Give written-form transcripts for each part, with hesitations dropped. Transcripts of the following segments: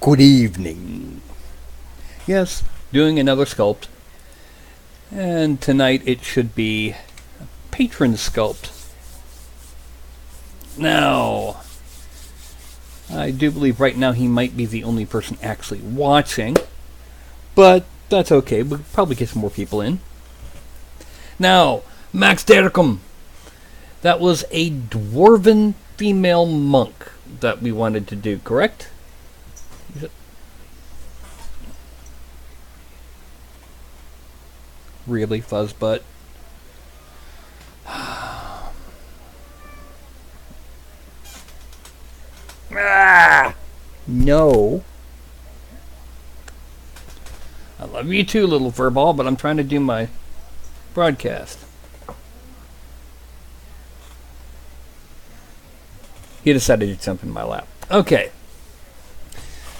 Good evening. Yes, doing another sculpt. And tonight it should be a patron sculpt. Now, I do believe right now he might be the only person actually watching. But that's okay, we'll probably get some more people in. Now, Max Derkum. That was a dwarven female monk that we wanted to do, correct? Really, Fuzzbutt? No. I love you too, little furball, but I'm trying to do my broadcast. He decided to jump in my lap. Okay.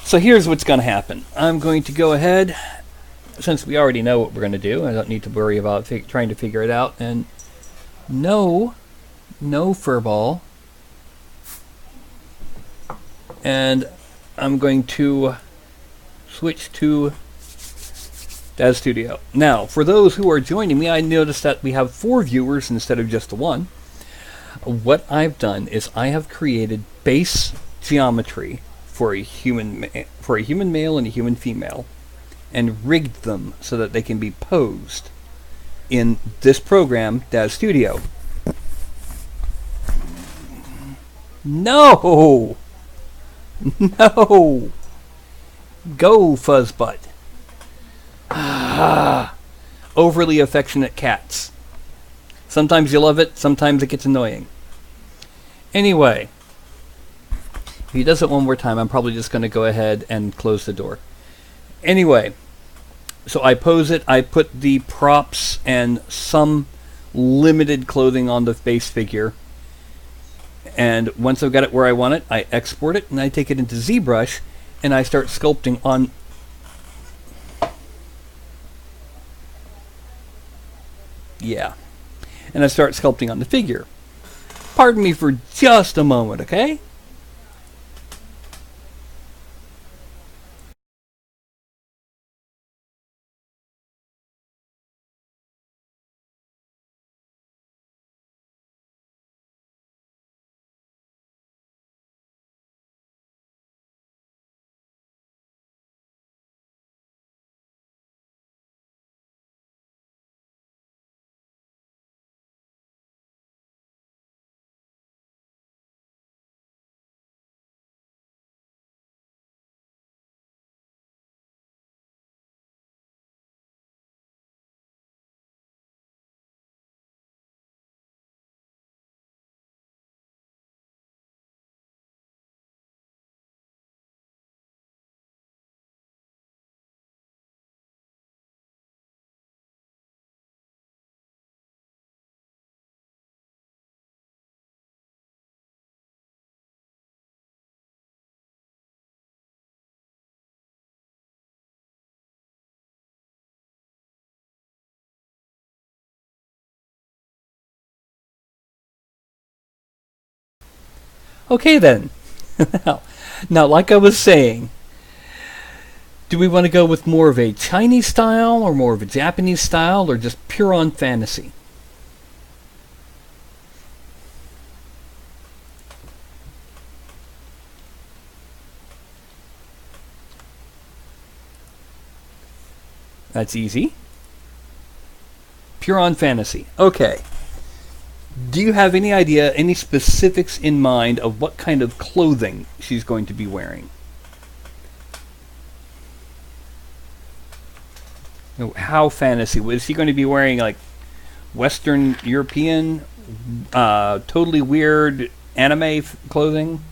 So here's what's going to happen. I'm going to go ahead, since we already know what we're going to do, I don't need to worry about trying to figure it out. And no furball. And I'm going to switch to Daz Studio. Now, for those who are joining me, I noticed that we have 4 viewers instead of just the 1. What I've done is I have created base geometry for a human male and a human female, and rigged them so that they can be posed in this program, Daz Studio. No! No! Go, Fuzzbutt. Overly affectionate cats. Sometimes you love it, sometimes it gets annoying. Anyway, if he does it one more time, I'm probably just going to go ahead and close the door. Anyway, so I pose it, I put the props and some limited clothing on the base figure. And once I've got it where I want it, I export it and I take it into ZBrush and I start sculpting on. Yeah. And I start sculpting on the figure. Pardon me for just a moment, okay? Okay then. now, like I was saying, do we want to go with more of a Chinese style or more of a Japanese style or just pure on fantasy? That's easy. Pure on fantasy. Okay. Do you have any idea, any specifics in mind of what kind of clothing she's going to be wearing? How fantasy? Is she going to be wearing like Western European, totally weird anime clothing?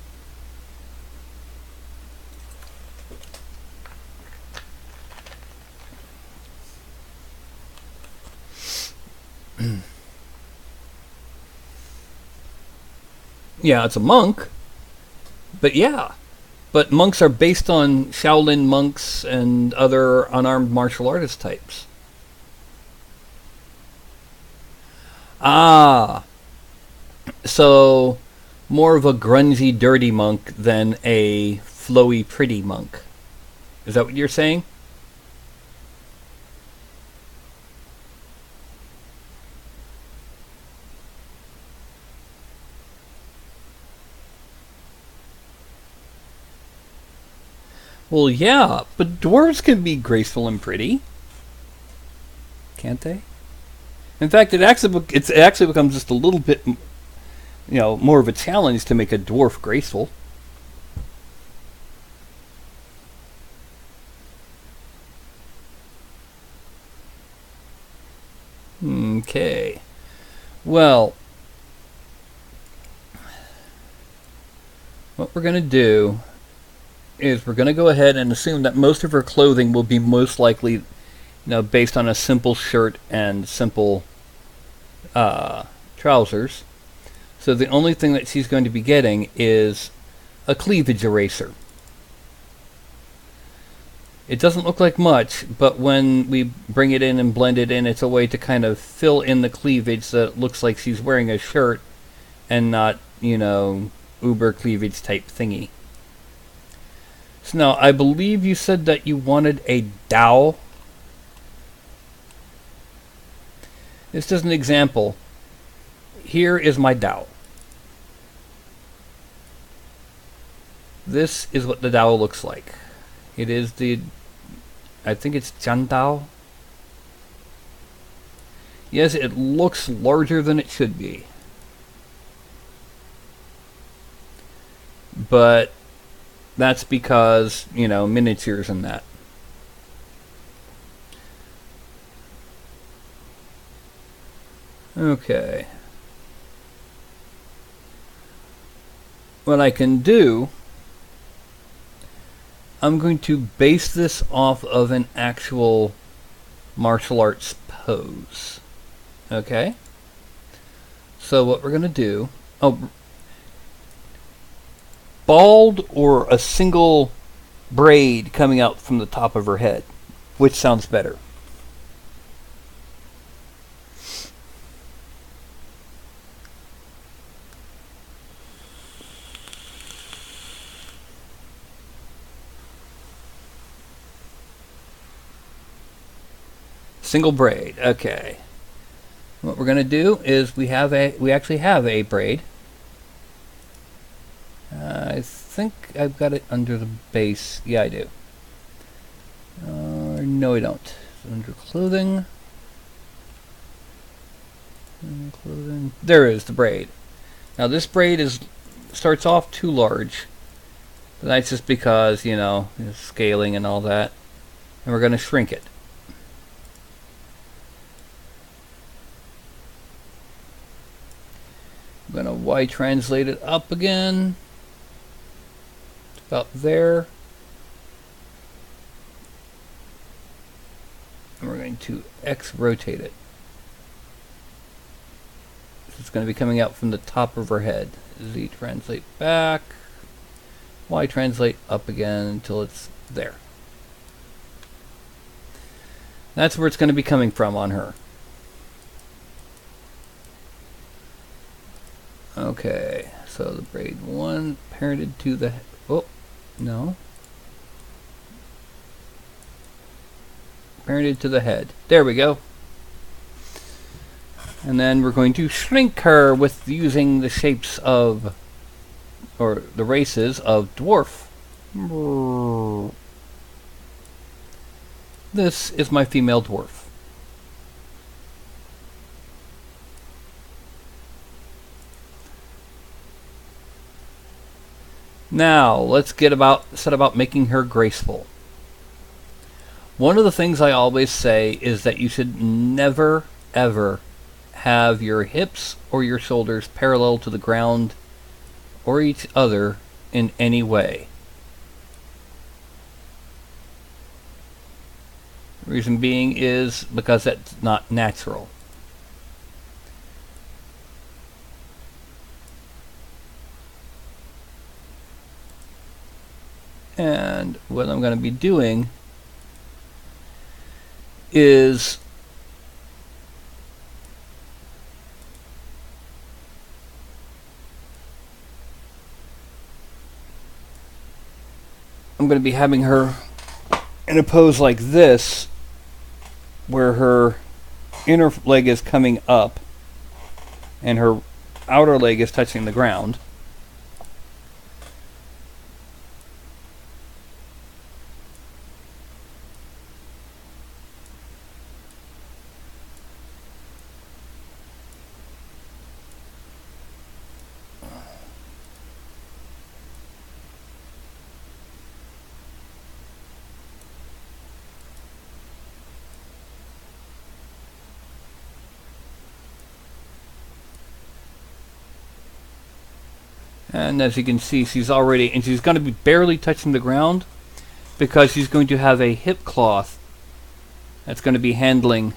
Yeah, it's a monk, but yeah. But monks are based on Shaolin monks and other unarmed martial artist types. Ah, so more of a grungy, dirty monk than a flowy, pretty monk. Is that what you're saying? Well, yeah, but dwarves can be graceful and pretty, can't they? In fact, it actually becomes just a little bit, more of a challenge to make a dwarf graceful. Okay. Well, what we're going to do is we're going to go ahead and assume that most of her clothing will be most likely, based on a simple shirt and simple trousers. So the only thing that she's going to be getting is a cleavage eraser. It doesn't look like much, but when we bring it in and blend it in, it's a way to kind of fill in the cleavage so that it looks like she's wearing a shirt and not, uber cleavage type thingy. So now, I believe you said that you wanted a dowel. This is an example. Here is my dowel. This is what the dowel looks like. It is I think it's Jandao. Yes, it looks larger than it should be. But that's because, miniatures and that. Okay. What I can do, I'm going to base this off of an actual martial arts pose. Okay? So what we're going to do... bald or a single braid coming out from the top of her head? Which sounds better? Single braid. Okay. What we're going to do is we actually have a braid. I think I've got it under the base. Yeah, I do. No, I don't. So under clothing. There is the braid. Now this braid starts off too large. But that's just because, scaling and all that. And we're going to shrink it. I'm going to Y-translate it up again. About there. And we're going to X rotate it. So it's going to be coming out from the top of her head. Z translate back. Y translate up again until it's there. That's where it's going to be coming from on her. Okay, so the braid one parented to the... Oh, no. Parented to the head. There we go. And then we're going to shrink her with using the shapes of... or the races of Dwarf. This is my female dwarf. Now, let's set about making her graceful. One of the things I always say is that you should never, ever have your hips or your shoulders parallel to the ground or each other in any way. The reason being is because that's not natural. And what I'm going to be doing is I'm going to be having her in a pose like this, where her inner leg is coming up and her outer leg is touching the ground. And as you can see, she's going to be barely touching the ground because she's going to have a hip cloth that's going to be handling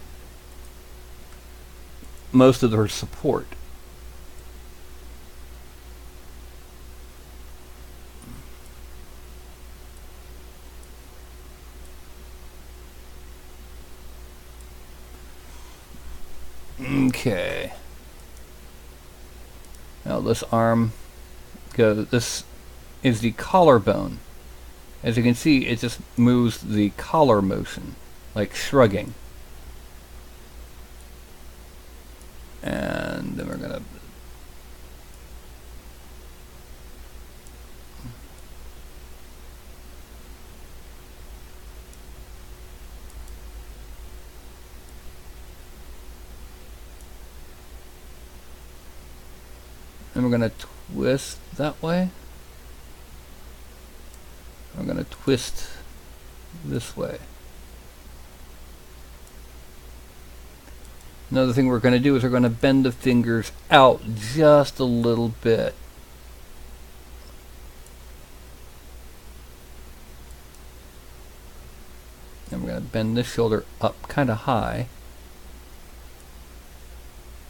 most of her support. Okay. Now this arm goes. This is the collarbone. As you can see, it just moves the collar motion, like shrugging. And then we're gonna twist that way. I'm going to twist this way. Another thing we're going to do is we're going to bend the fingers out just a little bit. And we're going to bend this shoulder up kind of high.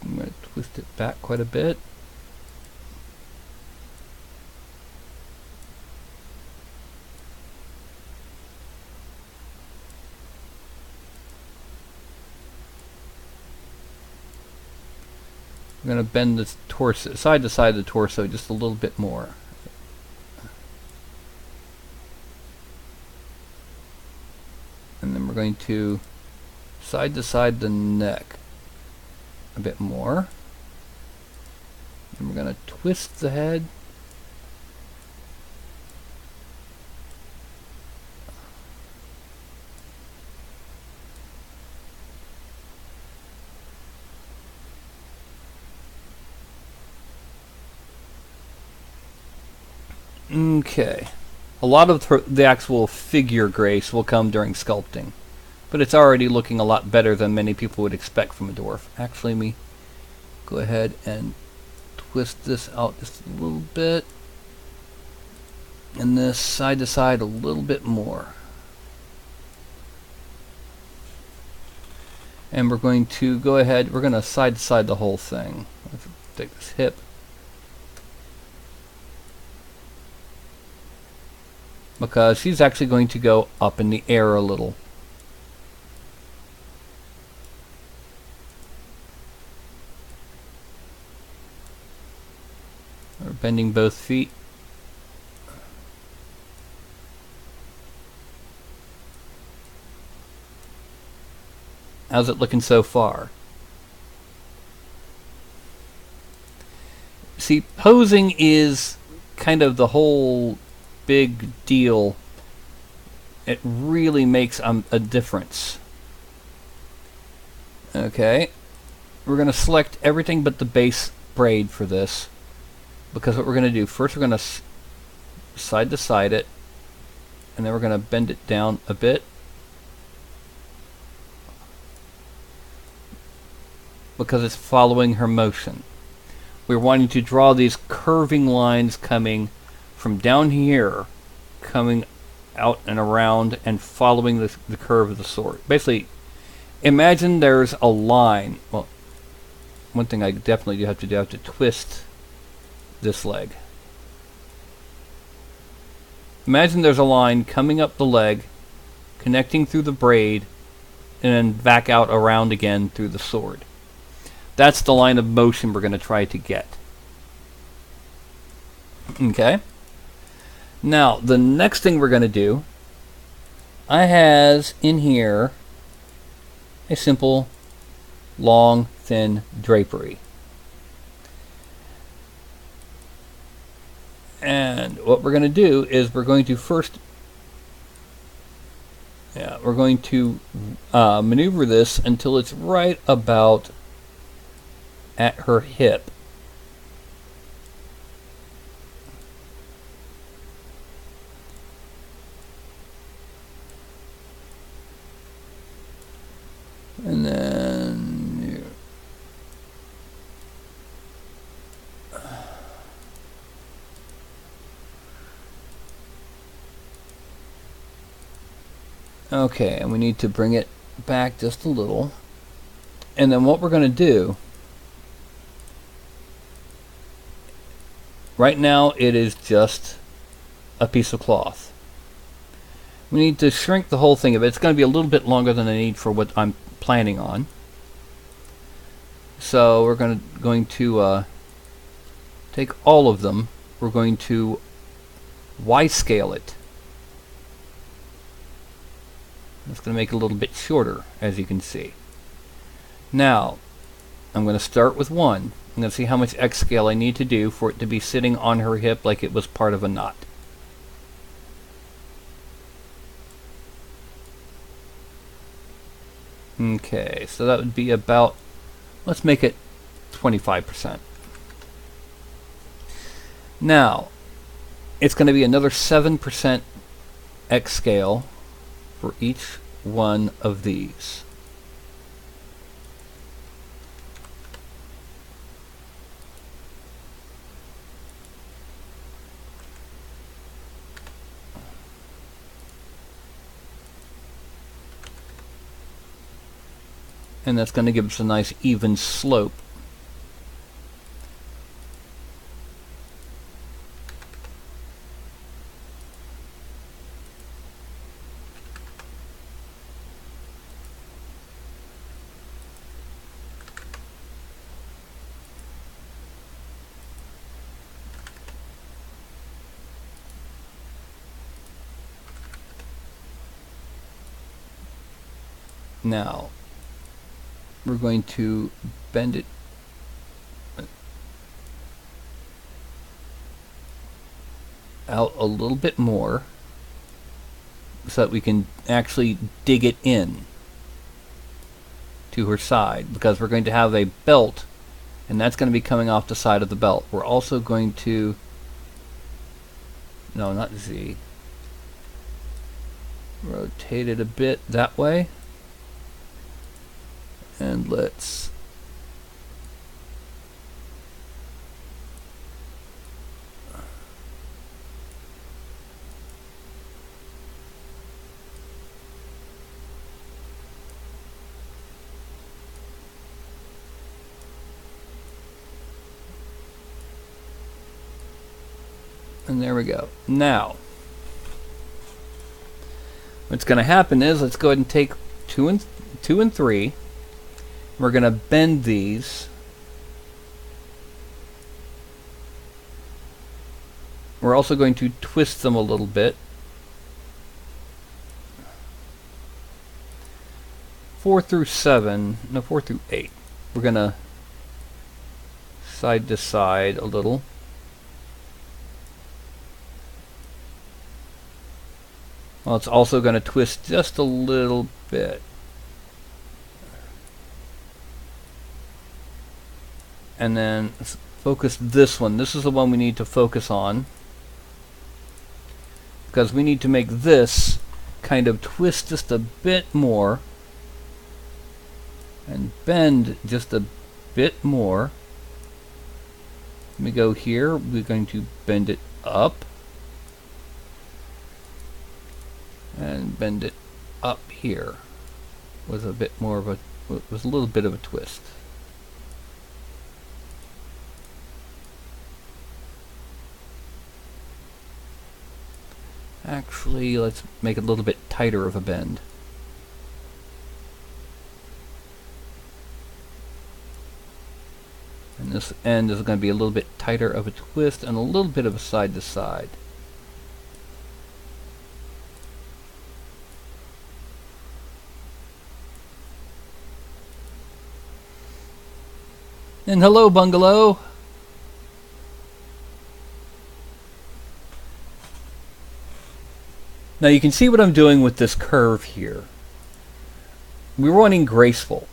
I'm going to twist it back quite a bit. I'm going to bend the torso, side to side of the torso just a little bit more. And then we're going to side to side the neck a bit more. And we're going to twist the head. Okay. A lot of the actual figure grace will come during sculpting, but it's already looking a lot better than many people would expect from a dwarf. Actually, let me go ahead and twist this out just a little bit, and this side to side a little bit more. And we're going to go ahead, we're going to side to side the whole thing. Let's take this hip. Because she's actually going to go up in the air a little. We're bending both feet. How's it looking so far? See, posing is kind of the whole big deal. It really makes a difference. Okay, we're going to select everything but the base braid for this, because what we're going to do first, we're going to side to side it, and then we're going to bend it down a bit, because it's following her motion. We're wanting to draw these curving lines coming from down here, coming out and around and following the curve of the sword. Basically, imagine there's a line. Well, one thing I definitely do have to do, I have to twist this leg. Imagine there's a line coming up the leg, connecting through the braid, and then back out around again through the sword. That's the line of motion we're going to try to get. Okay? Now, the next thing we're going to do I has in here a simple, long, thin drapery. And what we're going to do is we're going to first, we're going to maneuver this until it's right about at her hip. And then okay, and we need to bring it back just a little. And then what we're going to do, right now it is just a piece of cloth. We need to shrink the whole thing of it. It's going to be a little bit longer than I need for what I'm planning on. So we're going to take all of them. We're going to Y scale it. It's going to make it a little bit shorter, as you can see. Now, I'm going to start with 1. I'm going to see how much X scale I need to do for it to be sitting on her hip like it was part of a knot. Okay, so that would be about, let's make it 25%. Now, it's going to be another 7% X scale for each one of these. And that's going to give us a nice even slope. Now, we're going to bend it out a little bit more so that we can actually dig it in to her side, because we're going to have a belt and that's going to be coming off the side of the belt. We're also going to, no, not Z, rotate it a bit that way. And let's and there we go. Now, what's going to happen is, let's go ahead and take 2 and 3. We're going to bend these. We're also going to twist them a little bit. 4 through 7, no, 4 through 8. We're going to side to side a little. Well, it's also going to twist just a little bit. And then let's focus this one. This is the one we need to focus on, because we need to make this kind of twist just a bit more and bend just a bit more. Let me go here. We're going to bend it up and bend it up here with a bit more of a, with a little bit of a twist. Actually, let's make it a little bit tighter of a bend. And this end is going to be a little bit tighter of a twist and a little bit of a side to side. And hello, Bungalow. Now you can see what I'm doing with this curve here. We're running graceful.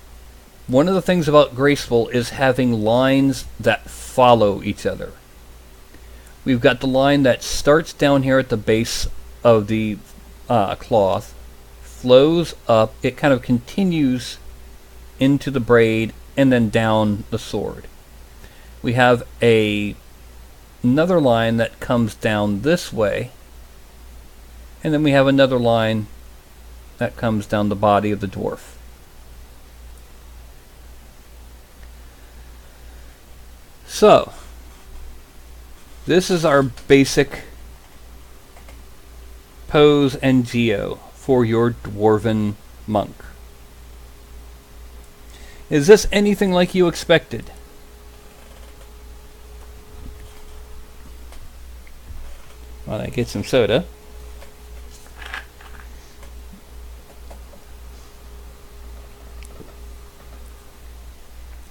One of the things about graceful is having lines that follow each other. We've got the line that starts down here at the base of the cloth, flows up, it kind of continues into the braid, and then down the sword. We have another line that comes down this way, and then we have another line that comes down the body of the dwarf. So, this is our basic pose and geo for your dwarven monk. Is this anything like you expected? While I get some soda.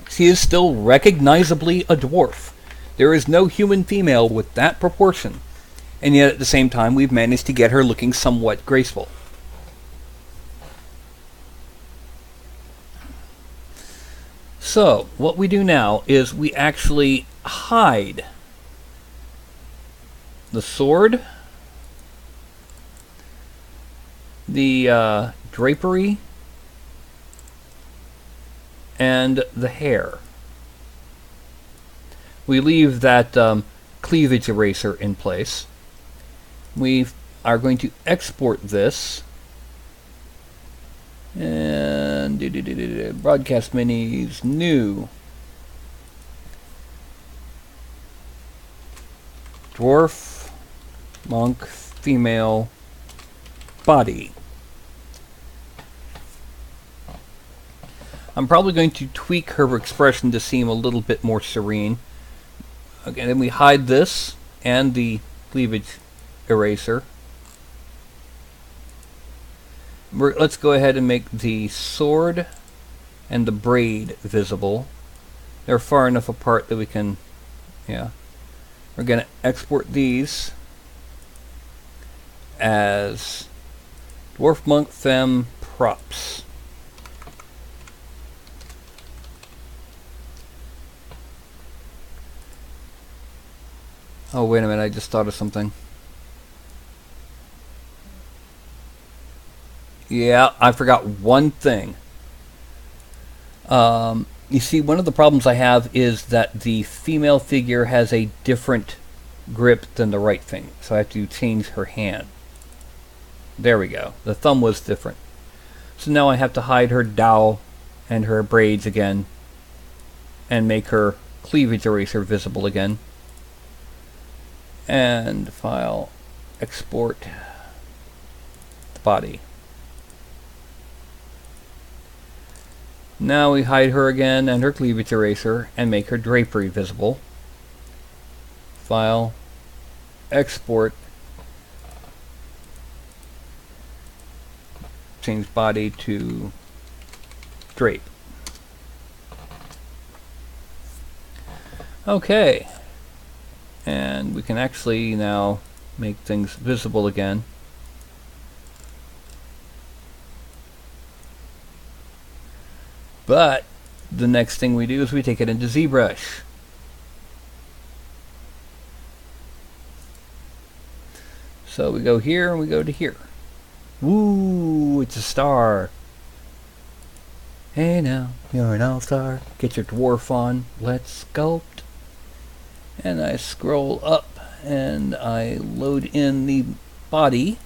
She is still recognizably a dwarf. There is no human female with that proportion, and yet at the same time we've managed to get her looking somewhat graceful. So, what we do now is we actually hide the sword, the drapery, and the hair. We leave that cleavage eraser in place. We are going to export this and broadcast minis, new dwarf monk female body. I'm probably going to tweak her expression to seem a little bit more serene. Okay, then we hide this and the cleavage eraser. Let's go ahead and make the sword and the braid visible. They're far enough apart that we can, yeah. We're going to export these as Dwarf Monk Femme props. Oh, wait a minute, I just thought of something. Yeah, I forgot one thing. You see, one of the problems I have is that the female figure has a different grip than the right thing, so I have to change her hand. There we go. The thumb was different. So now I have to hide her dowel and her braids again and make her cleavage eraser visible again. And file, export the body. Now we hide her again and her cleavage eraser and make her drapery visible. File, export, change body to drape. Okay. And we can actually now make things visible again. But the next thing we do is we take it into ZBrush. So we go here and we go to here. Woo, it's a star. Hey now, you're an all-star. Get your dwarf on. Let's sculpt. And I scroll up and I load in the body.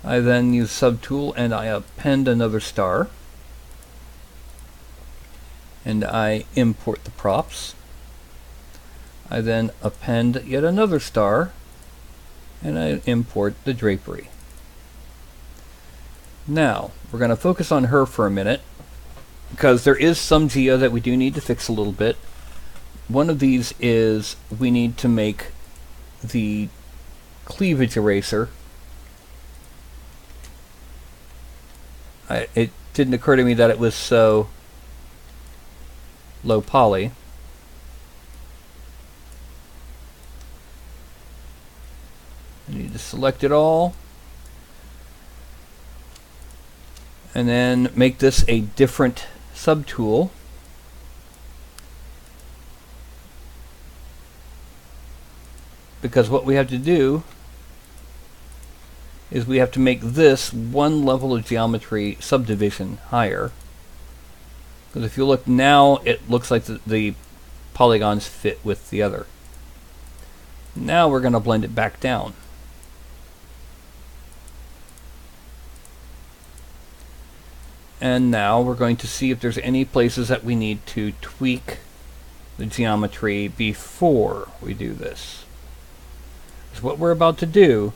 I then use subtool and I append another star. And I import the props. I then append yet another star and I import the drapery. Now, we're going to focus on her for a minute, because there is some geo that we do need to fix a little bit. One of these is we need to make the cleavage eraser. It Didn't occur to me that it was so low poly. I need to select it all. And then make this a different subtool. Because what we have to do is we have to make this one level of geometry subdivision higher. Because if you look now, it looks like the polygons fit with the other. Now we're going to blend it back down. And now we're going to see if there's any places that we need to tweak the geometry before we do this. Because what we're about to do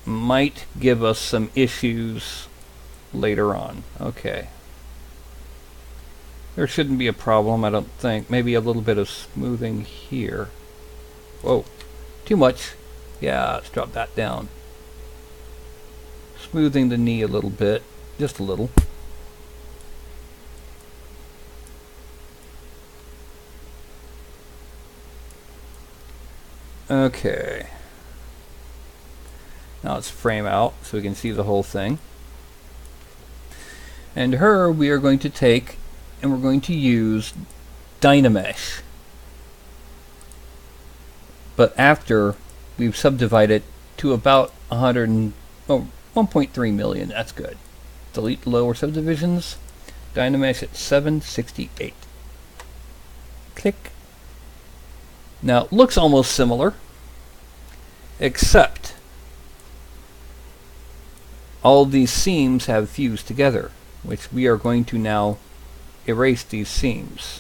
might give us some issues later on. Okay. There shouldn't be a problem, I don't think. Maybe a little bit of smoothing here. Whoa, too much. Yeah, let's drop that down. Smoothing the knee a little bit, just a little. Okay. Now let's frame out so we can see the whole thing. And her we are going to take and we're going to use Dynamesh. But after we've subdivided to about 1.3 million, that's good. Delete lower subdivisions. Dynamesh at 768. Click. Now it looks almost similar, except all these seams have fused together, which we are going to now erase these seams.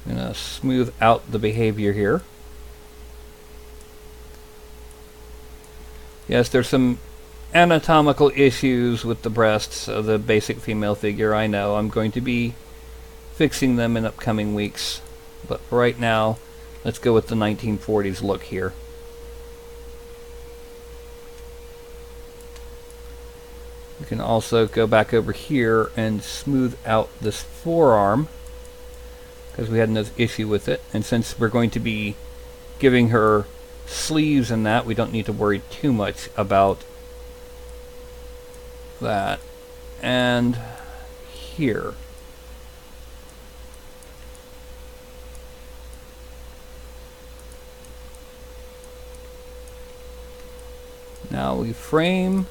I'm going to smooth out the behavior here. Yes, there's some anatomical issues with the breasts of the basic female figure. I know. I'm going to be fixing them in upcoming weeks. But right now, let's go with the 1940s look here. You can also go back over here and smooth out this forearm, because we had no issue with it. And since we're going to be giving her sleeves and that, we don't need to worry too much about that. And here. Now we frame,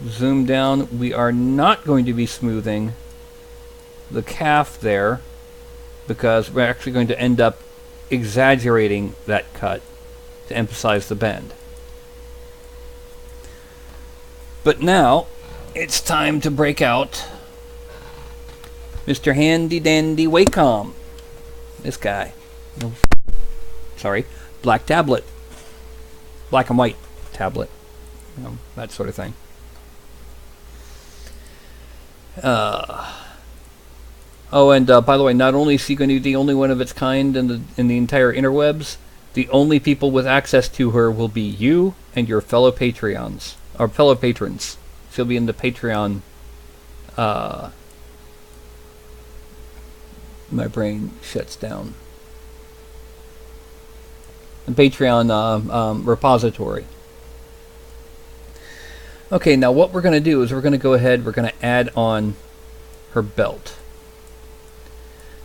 zoom down. We are not going to be smoothing the calf there because we're actually going to end up exaggerating that cut to emphasize the bend. But now it's time to break out Mr. Handy Dandy Wacom. This guy. Sorry, black tablet. Black and white tablet. That sort of thing. Oh, and by the way, not only is she going to be the only one of its kind in the entire interwebs, the only people with access to her will be you and your fellow Patreons, or fellow patrons. She'll be in the Patreon. My brain shuts down. The Patreon repository. Okay, now what we're going to do is we're going to go ahead, we're going to add on her belt.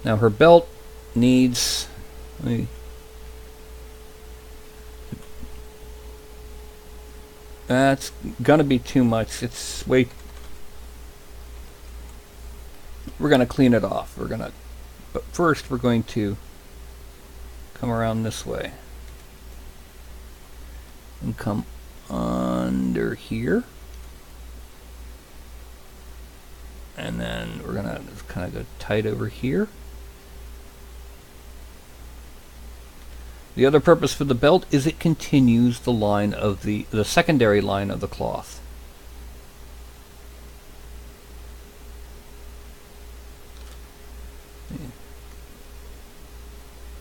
Now her belt needs, that's going to be too much. It's way, we're going to clean it off. But first we're going to come around this way and come under here. And then we're going to kind of go tight over here. The other purpose for the belt is it continues the line of the secondary line of the cloth.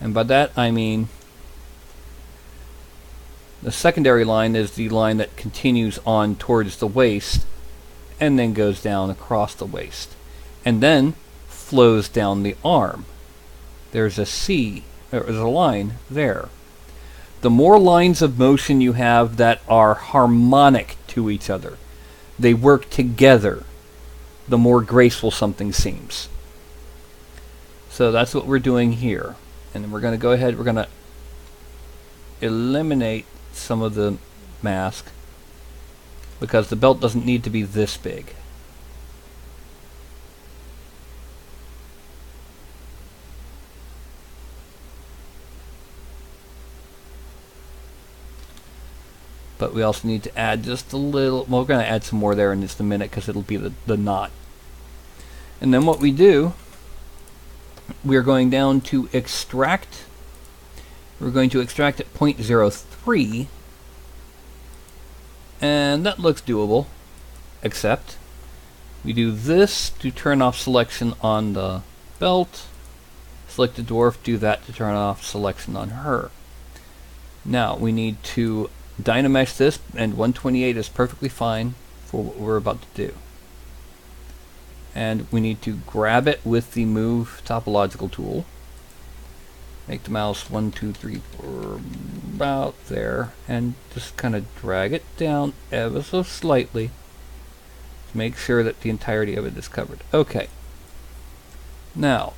And by that I mean the secondary line is the line that continues on towards the waist and then goes down across the waist and then flows down the arm. There's a line there. The more lines of motion you have that are harmonic to each other, they work together, the more graceful something seems. So that's what we're doing here. And then we're going to go ahead, we're going to eliminate some of the mask because the belt doesn't need to be this big. But we also need to add just a little, well, we're going to add some more there in just a minute because it'll be the knot. And then what we do, we're going down to extract. We're going to extract at 0.03, and that looks doable, except we do this to turn off selection on the belt, select the dwarf, do that to turn off selection on her. Now we need to dynamesh this, and 128 is perfectly fine for what we're about to do. And we need to grab it with the move topological tool. Make the mouse 1, 2, 3, 4, about there, and just kind of drag it down ever so slightly to make sure that the entirety of it is covered. Okay. Now,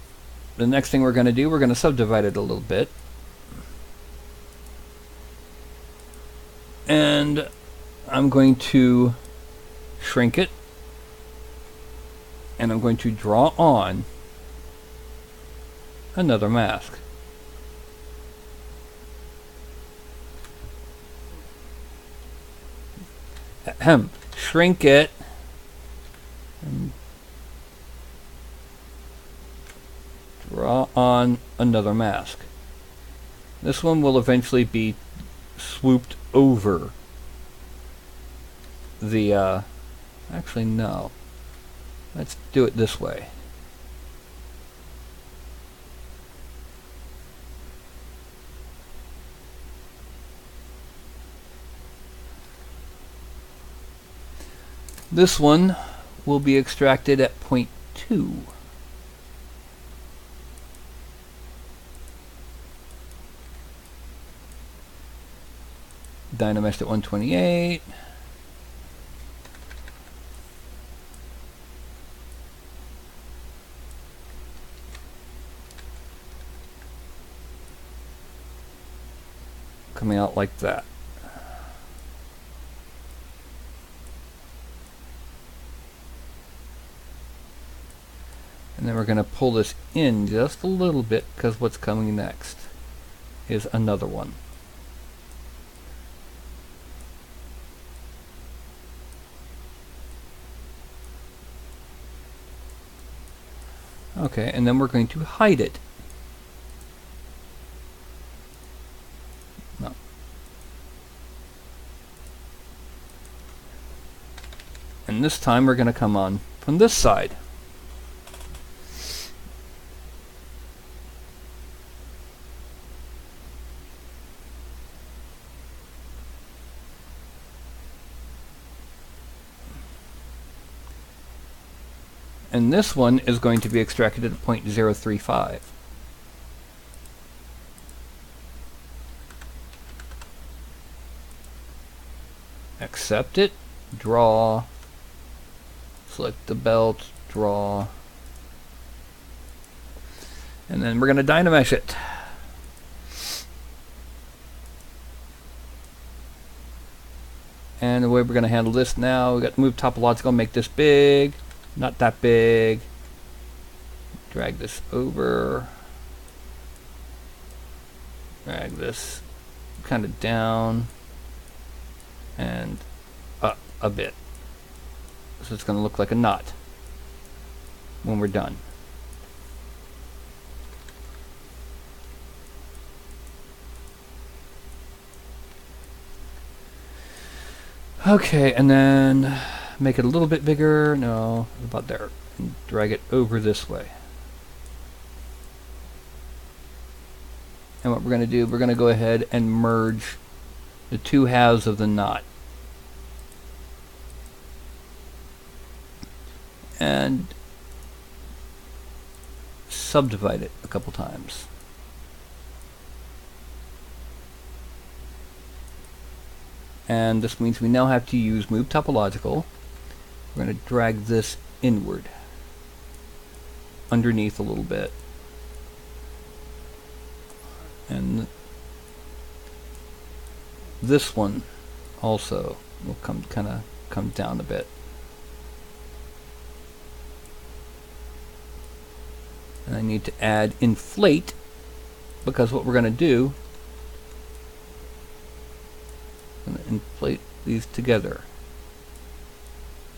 the next thing we're going to do, we're going to subdivide it a little bit. And I'm going to shrink it, and I'm going to draw on another mask. Ahem. Shrink it and draw on another mask. This one will eventually be swooped over the actually no, let's do it this way. This one will be extracted at 0.2. Dynameshed at 128. Coming out like that. And then we're going to pull this in just a little bit because what's coming next is another one. Okay, and then we're going to hide it. No. And this time we're going to come on from this side. And this one is going to be extracted at 0.035. Accept it, draw, select the belt, draw, and then we're going to dynamesh it. And the way we're going to handle this now, we've got to move topological, make this big. Not that big. Drag this over. Drag this kind of down and up a bit. So it's going to look like a knot when we're done. Okay, and then make it a little bit bigger. No, about there. And drag it over this way. And what we're going to do, we're going to go ahead and merge the two halves of the knot. And subdivide it a couple times. And this means we now have to use move topological. We're going to drag this inward, underneath a little bit. And this one also will come down a bit. And I need to add inflate, because what we're going to do, I'm going to inflate these together.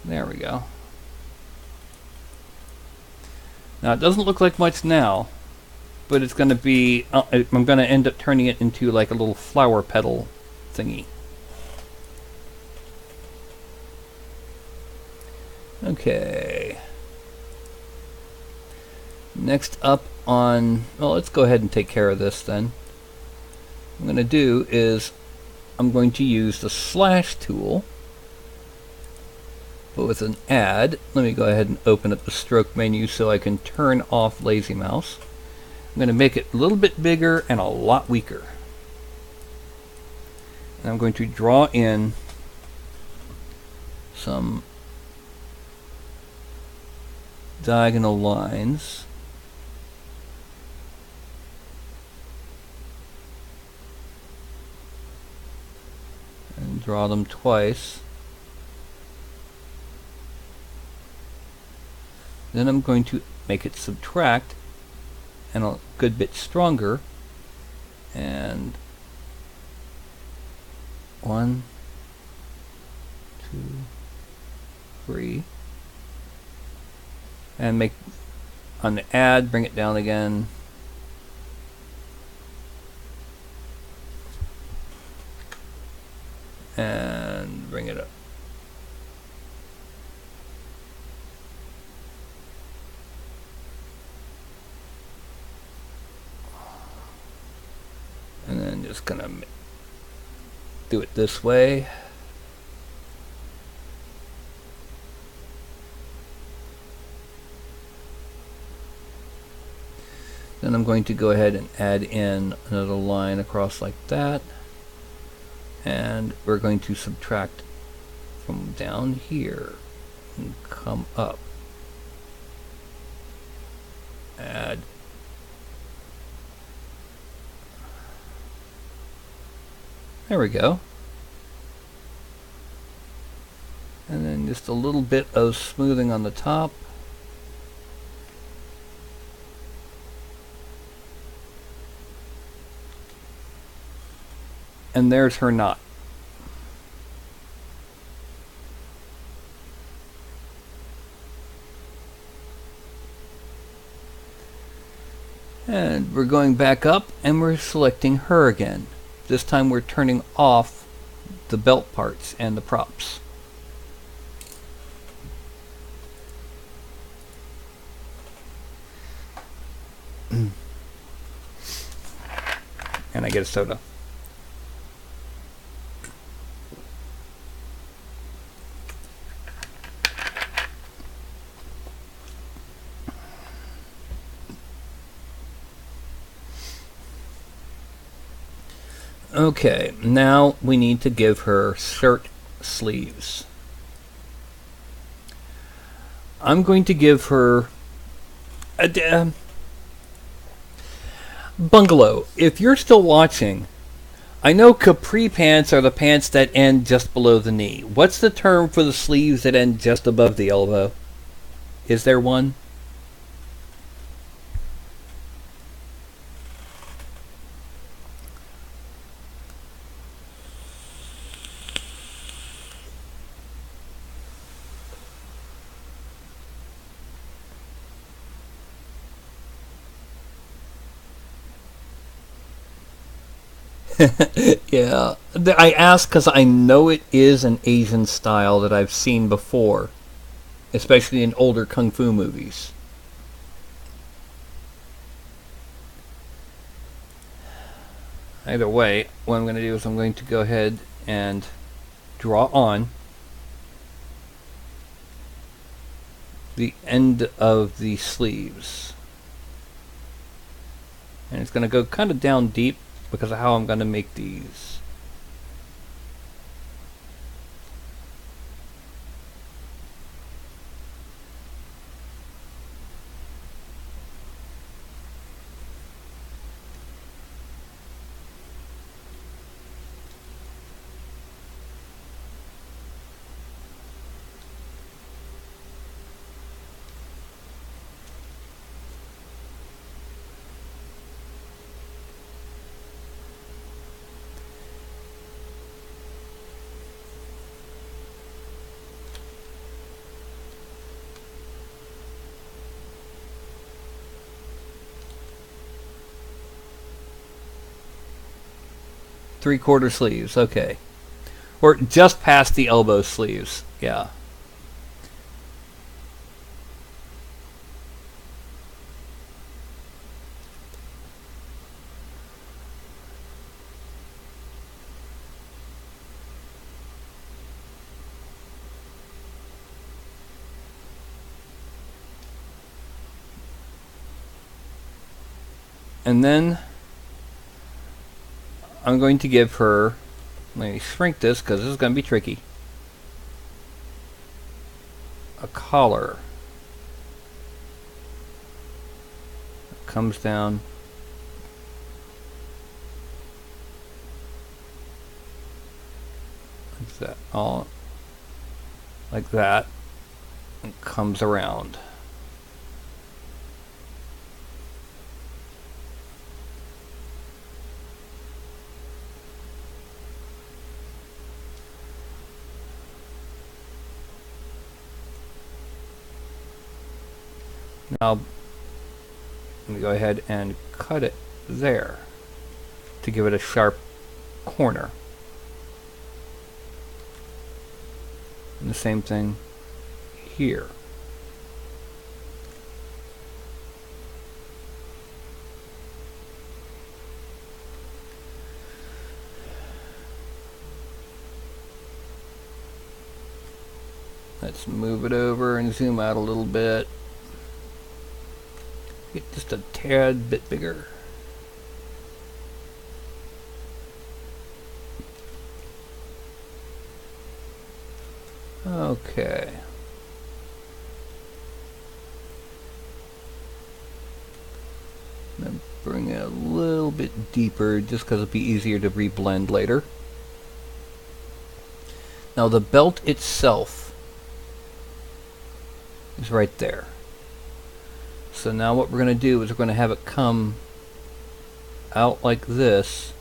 There we go. Now it doesn't look like much now, but it's going to be, I'm going to end up turning it into like a little flower petal thingy. Okay. Next up on, well, let's go ahead and take care of this then. What I'm going to do is I'm going to use the slash tool, but with an add. Let me go ahead and open up the stroke menu so I can turn off lazy mouse. I'm going to make it a little bit bigger and a lot weaker. And I'm going to draw in some diagonal lines. And draw them twice. Then I'm going to make it subtract and a good bit stronger. And 1, 2, 3. And make on the add, bring it down again. And bring it up. And then just gonna do it this way. Then I'm going to go ahead and add in another line across like that. And we're going to subtract from down here and come up. Add. There we go. And then just a little bit of smoothing on the top. And there's her knot. And we're going back up and we're selecting her again. This time we're turning off the belt parts and the props. And I get a soda. Okay, now we need to give her shirt sleeves. I'm going to give her a bungalow. If you're still watching, I know capri pants are the pants that end just below the knee. What's the term for the sleeves that end just above the elbow? Is there one? Yeah, I ask because I know it is an Asian style that I've seen before, especially in older kung fu movies. Either way, what I'm going to do is I'm going to go ahead and draw on the end of the sleeves. And it's going to go kind of down deep because of how I'm going to make these. Three-quarter sleeves, okay. Or just past the elbow sleeves, yeah. And then I'm going to give her, let me shrink this because this is going to be tricky, a collar. It comes down like that, all like that, and comes around. Now, let me go ahead and cut it there to give it a sharp corner. And the same thing here. Let's move it over and zoom out a little bit. Get just a tad bit bigger. Okay. Then bring it a little bit deeper just because it'll be easier to reblend later. Now the belt itself is right there. So now what we're going to do is we're going to have it come out like this,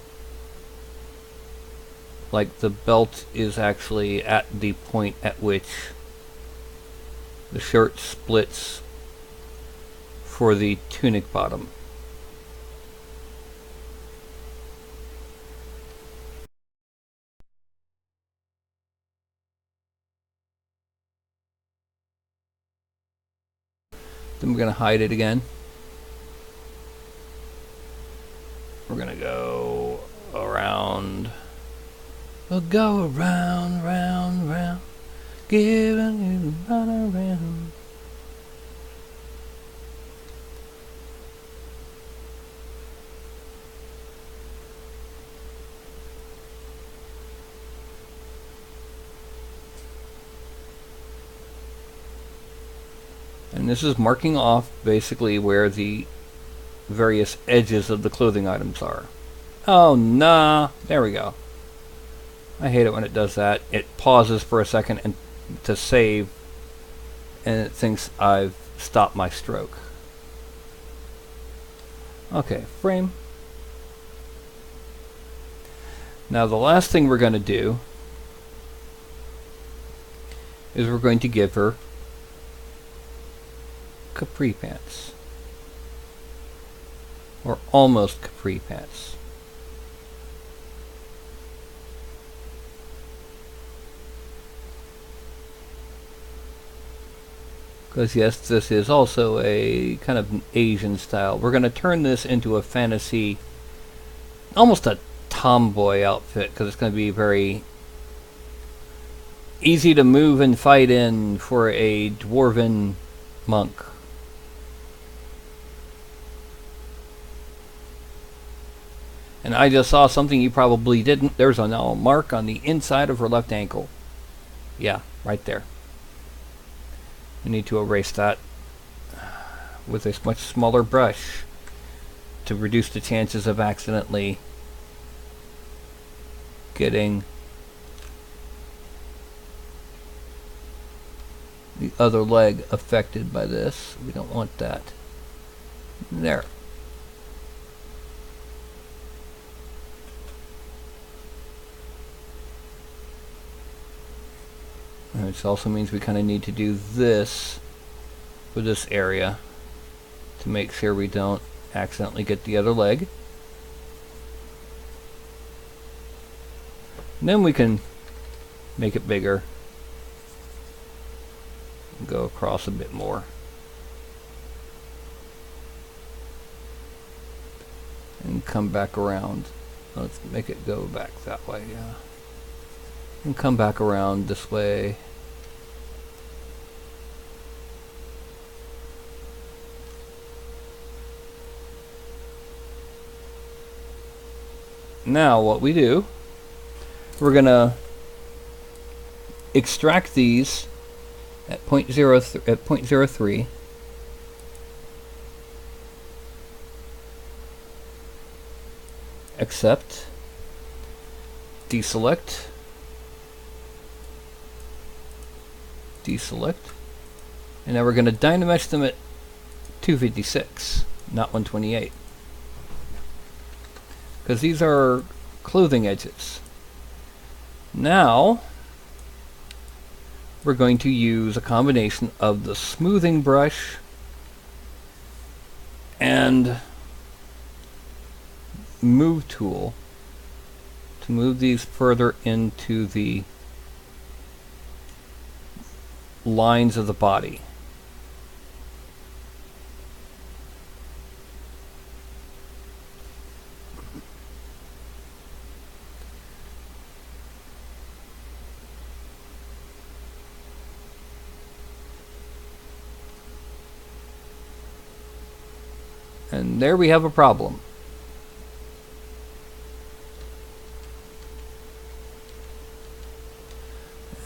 like the belt is actually at the point at which the shirt splits for the tunic bottom. Then we're going to hide it again. We're going to go around. We'll go around, round, round, giving you the run around. And this is marking off basically where the various edges of the clothing items are. Oh, nah. There we go. I hate it when it does that. It pauses for a second and to save, and it thinks I've stopped my stroke. Okay, frame. Now the last thing we're going to do is we're going to give her capri pants. Or almost capri pants. Because yes, this is also a kind of an Asian style. We're going to turn this into a fantasy, almost a tomboy outfit because it's going to be very easy to move and fight in for a dwarven monk. And I just saw something you probably didn't. There's a now mark on the inside of her left ankle. Yeah, right there. We need to erase that with a much smaller brush to reduce the chances of accidentally getting the other leg affected by this. We don't want that. There. Which also means we kind of need to do this for this area to make sure we don't accidentally get the other leg. And then we can make it bigger and go across a bit more. And come back around. Let's make it go back that way, yeah. And come back around this way. Now what we do, we're going to extract these at 0.03. Accept. Deselect. Deselect. And now we're going to dynamesh them at 256, not 128. Because these are clothing edges. Now, we're going to use a combination of the smoothing brush and move tool to move these further into the lines of the body. And there we have a problem.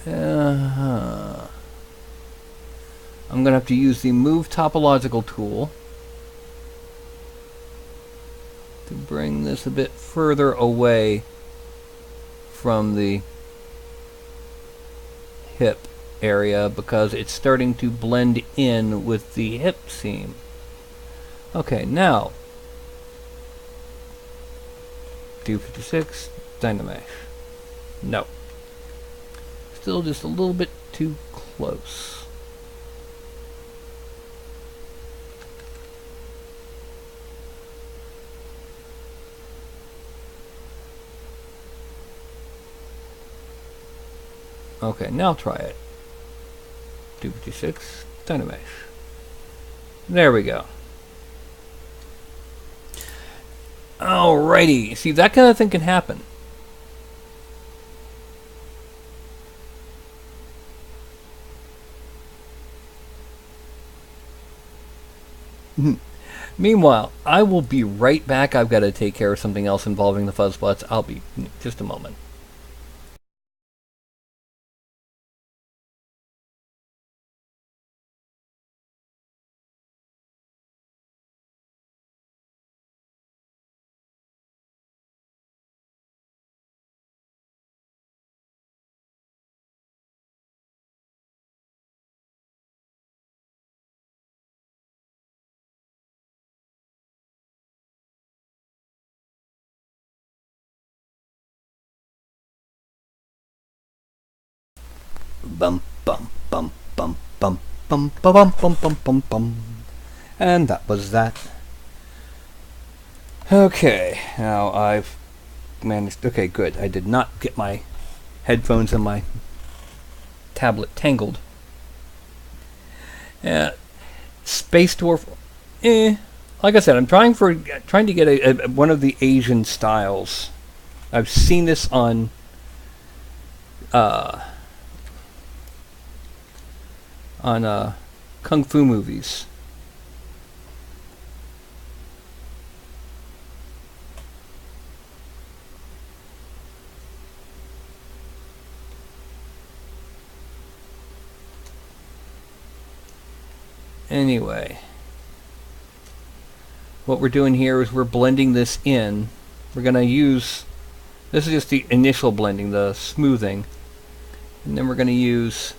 I'm going to have to use the Move Topological tool to bring this a bit further away from the hip area because it's starting to blend in with the hip seam. Okay, now 256 dynamesh. No. Still just a little bit too close. Okay, now try it. 256 dynamesh. There we go. Alrighty, see, that kind of thing can happen. Meanwhile, I will be right back. I've got to take care of something else involving the fuzzbutts. I'll be just a moment. Bum bum bum bum bum bum bum bum bum bum bum. And that was that. Okay, now I've managed. Okay, good. I did not get my headphones and my tablet tangled. Space Dwarf. Like I said, I'm trying to get one of the Asian styles I've seen this on kung fu movies. Anyway, what we're doing here is we're blending this in. We're going to use, this is just the initial blending, the smoothing, and then we're going to use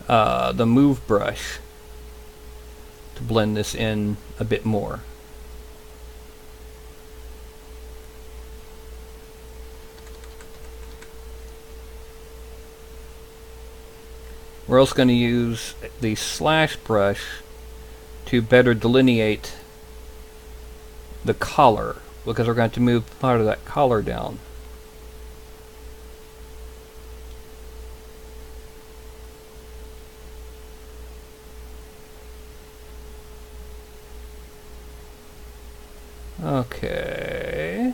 the move brush to blend this in a bit more. We're also going to use the slash brush to better delineate the collar, because we're going to move part of that collar down. Okay.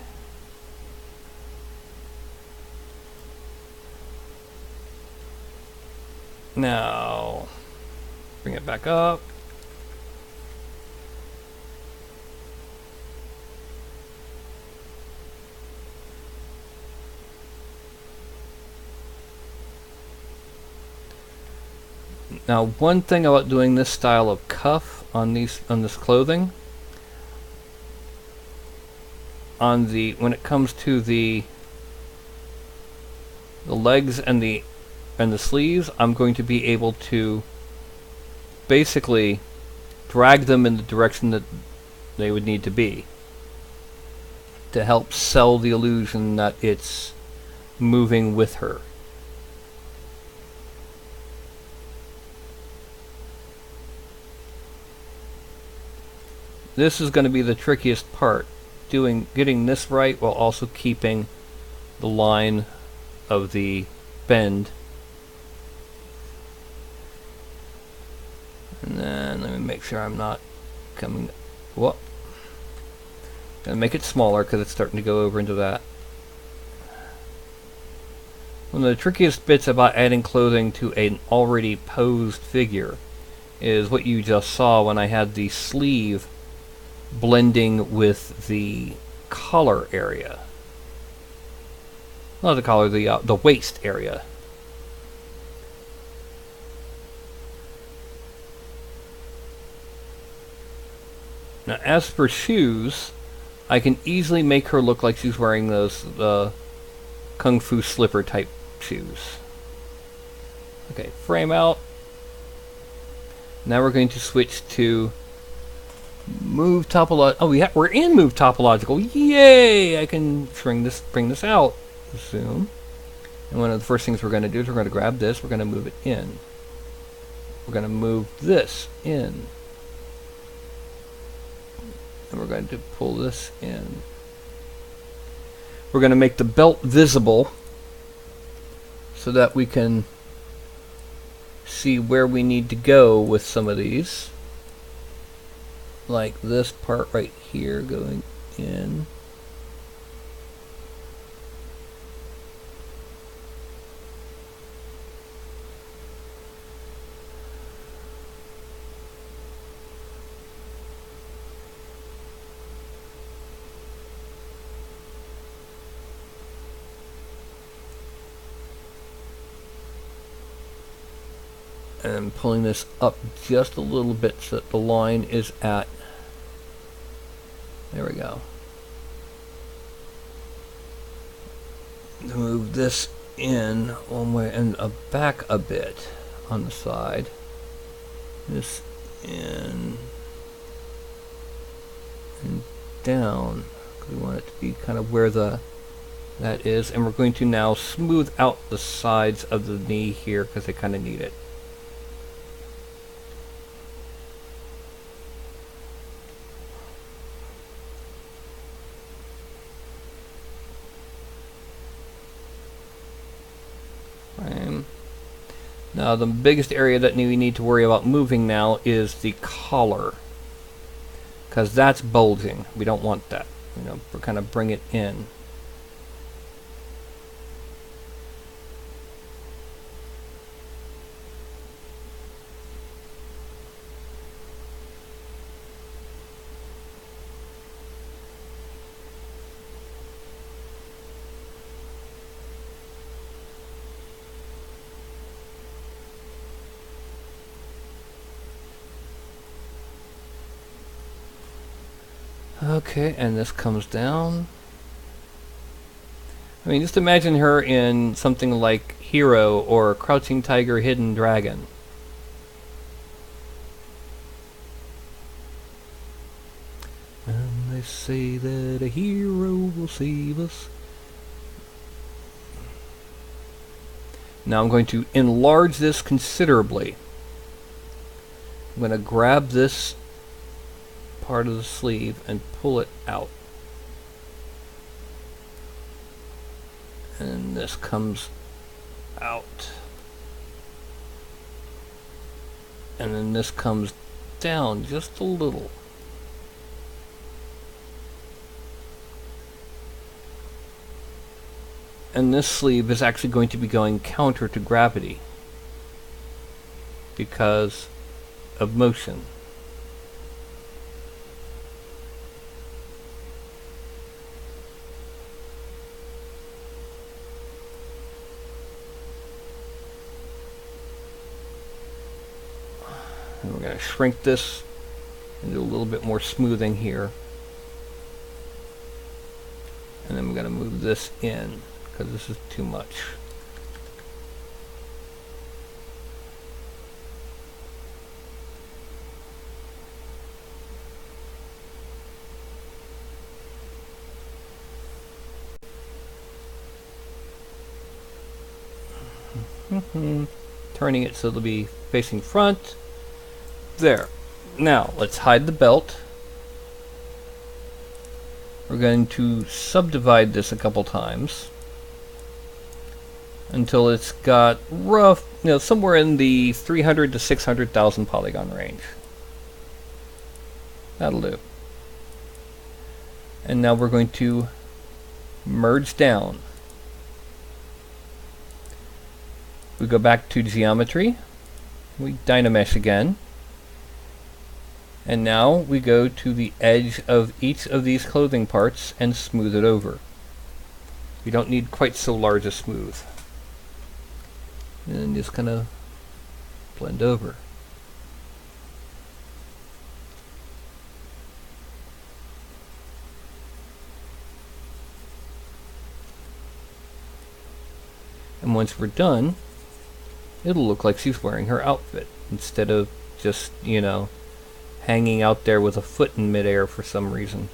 Now, bring it back up. Now, one thing about doing this style of cuff on this clothing, when it comes to the legs and the sleeves, I'm going to be able to basically drag them in the direction that they would need to be to help sell the illusion that it's moving with her. This is going to be the trickiest part, getting this right while also keeping the line of the bend. And then let me make sure I'm not coming. Whoop. Gonna make it smaller because it's starting to go over into that. One of the trickiest bits about adding clothing to an already posed figure is what you just saw when I had the sleeve blending with the collar area. Not the collar, the waist area. Now, as for shoes, I can easily make her look like she's wearing those kung fu slipper type shoes. Okay, frame out. Now we're going to switch to move topological. Oh, we're in move topological. Yay! I can bring this out. Zoom. And one of the first things we're going to do is we're going to grab this. We're going to move it in. We're going to move this in. And we're going to pull this in. We're going to make the belt visible so that we can see where we need to go with some of these. Like this part right here going in. And pulling this up just a little bit so that the line is at, there we go. Move this in one way and back a bit on the side. This in and down. We want it to be kind of where that is, and we're going to now smooth out the sides of the knee here because they kind of need it. Now the biggest area that we need to worry about moving now is the collar, because that's bulging. We don't want that. We're kind of bring it in. Okay, and this comes down. I mean, just imagine her in something like Hero or Crouching Tiger, Hidden Dragon. And they say that a hero will save us. Now I'm going to enlarge this considerably. I'm going to grab this part of the sleeve and pull it out. And this comes out. And then this comes down just a little. And this sleeve is actually going to be going counter to gravity because of motion. And we're going to shrink this and do a little bit more smoothing here. And then we're going to move this in because this is too much. Turning it so it'll be facing front. There. Now, let's hide the belt. We're going to subdivide this a couple times until it's got rough, somewhere in the 300 to 600,000 polygon range. That'll do. And now we're going to merge down. We go back to geometry. We dynamesh again. And now we go to the edge of each of these clothing parts and smooth it over. We don't need quite so large a smooth. And just kind of blend over. And once we're done, it'll look like she's wearing her outfit instead of just, hanging out there with a foot in midair for some reason.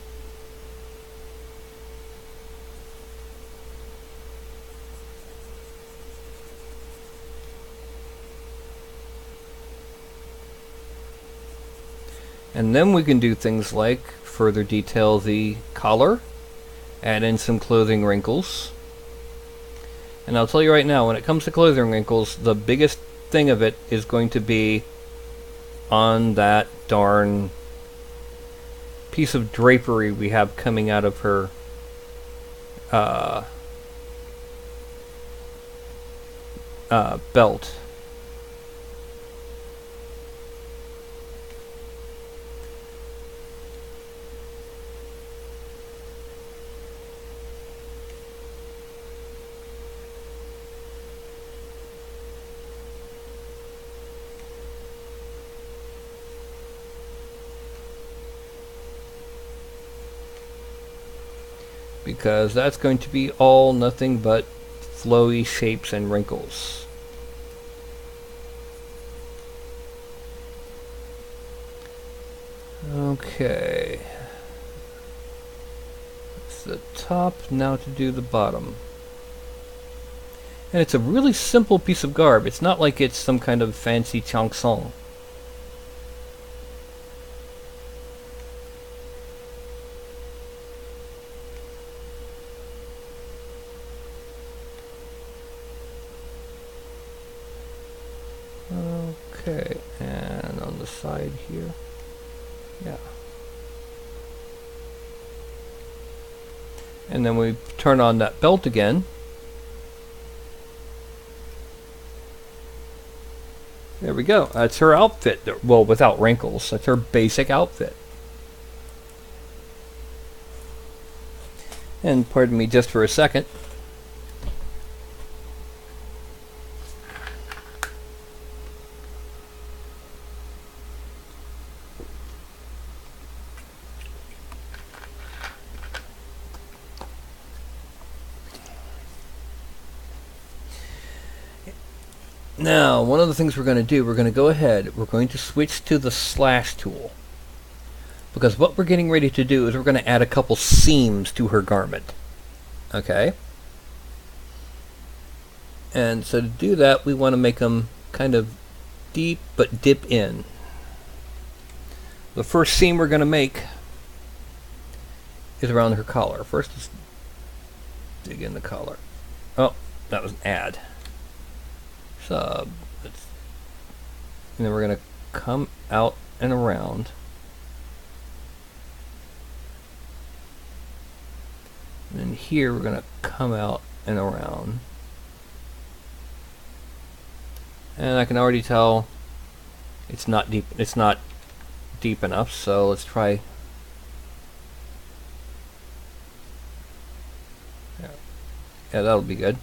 And then we can do things like further detail the collar, add in some clothing wrinkles. And I'll tell you right now, when it comes to clothing wrinkles, the biggest thing of it is going to be on that darn piece of drapery we have coming out of her belt. Because that's going to be all nothing but flowy shapes and wrinkles. Okay. That's the top, now to do the bottom. And it's a really simple piece of garb. It's not like it's some kind of fancy chanson. Okay, and on the side here, yeah. And then we turn on that belt again. There we go. That's her outfit. Well, without wrinkles. That's her basic outfit. And pardon me just for a second. Now, one of the things we're going to do, we're going to go ahead, we're going to switch to the slash tool. Because what we're getting ready to do is we're going to add a couple seams to her garment. Okay? And so to do that, we want to make them kind of deep, but dip in. The first seam we're going to make is around her collar. First, let's dig in the collar. Oh, that was an add. Sub. And then we're going to come out and around. And then here we're going to come out and around. And I can already tell it's not deep. It's not deep enough. So let's try. Yeah, that'll be good.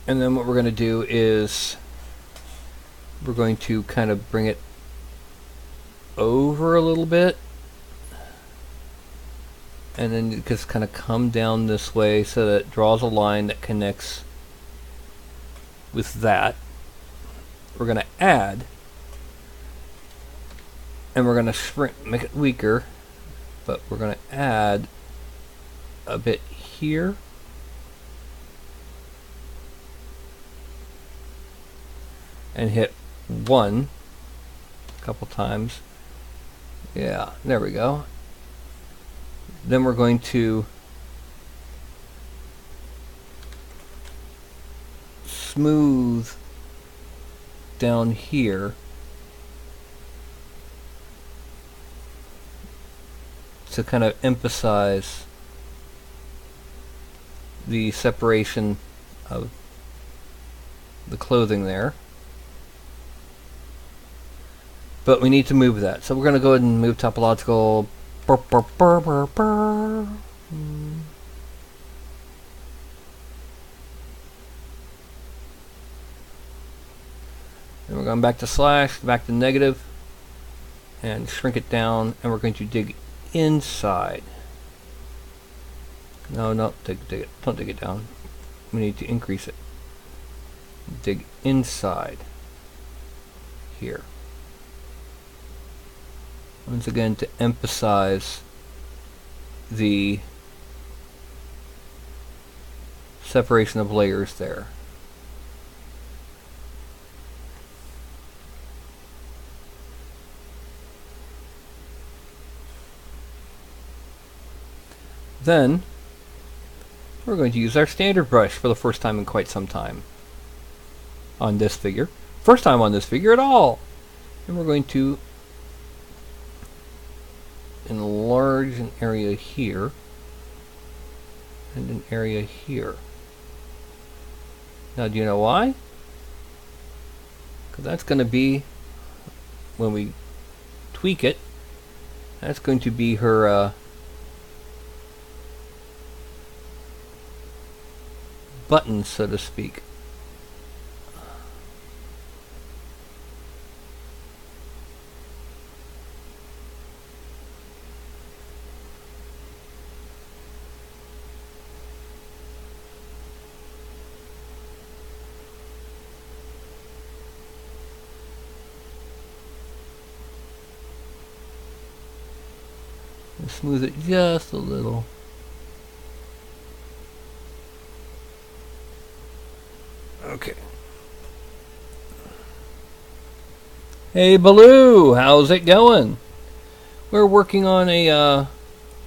And then what we're going to do is we're going to kind of bring it over a little bit. And then just kind of come down this way so that it draws a line that connects with that. We're going to add. And we're going to shrink, make it weaker. But we're going to add a bit here. And hit 1 a couple times. Yeah, there we go. Then we're going to smooth down here to kind of emphasize the separation of the clothing there. But we need to move that. So we're going to go ahead and move topological. And we're going back to slash, back to negative, and shrink it down, and we're going to dig inside. No, dig it. Don't dig it down. We need to increase it. Dig inside here. Once again, to emphasize the separation of layers there. Then we're going to use our standard brush for the first time in quite some time on this figure. First time on this figure at all. And we're going to enlarge an area here and an area here. Now, do you know why? Because that's going to be, when we tweak it, that's going to be her button, so to speak. Smooth it just a little. Okay. Hey Baloo, how's it going? We're working on a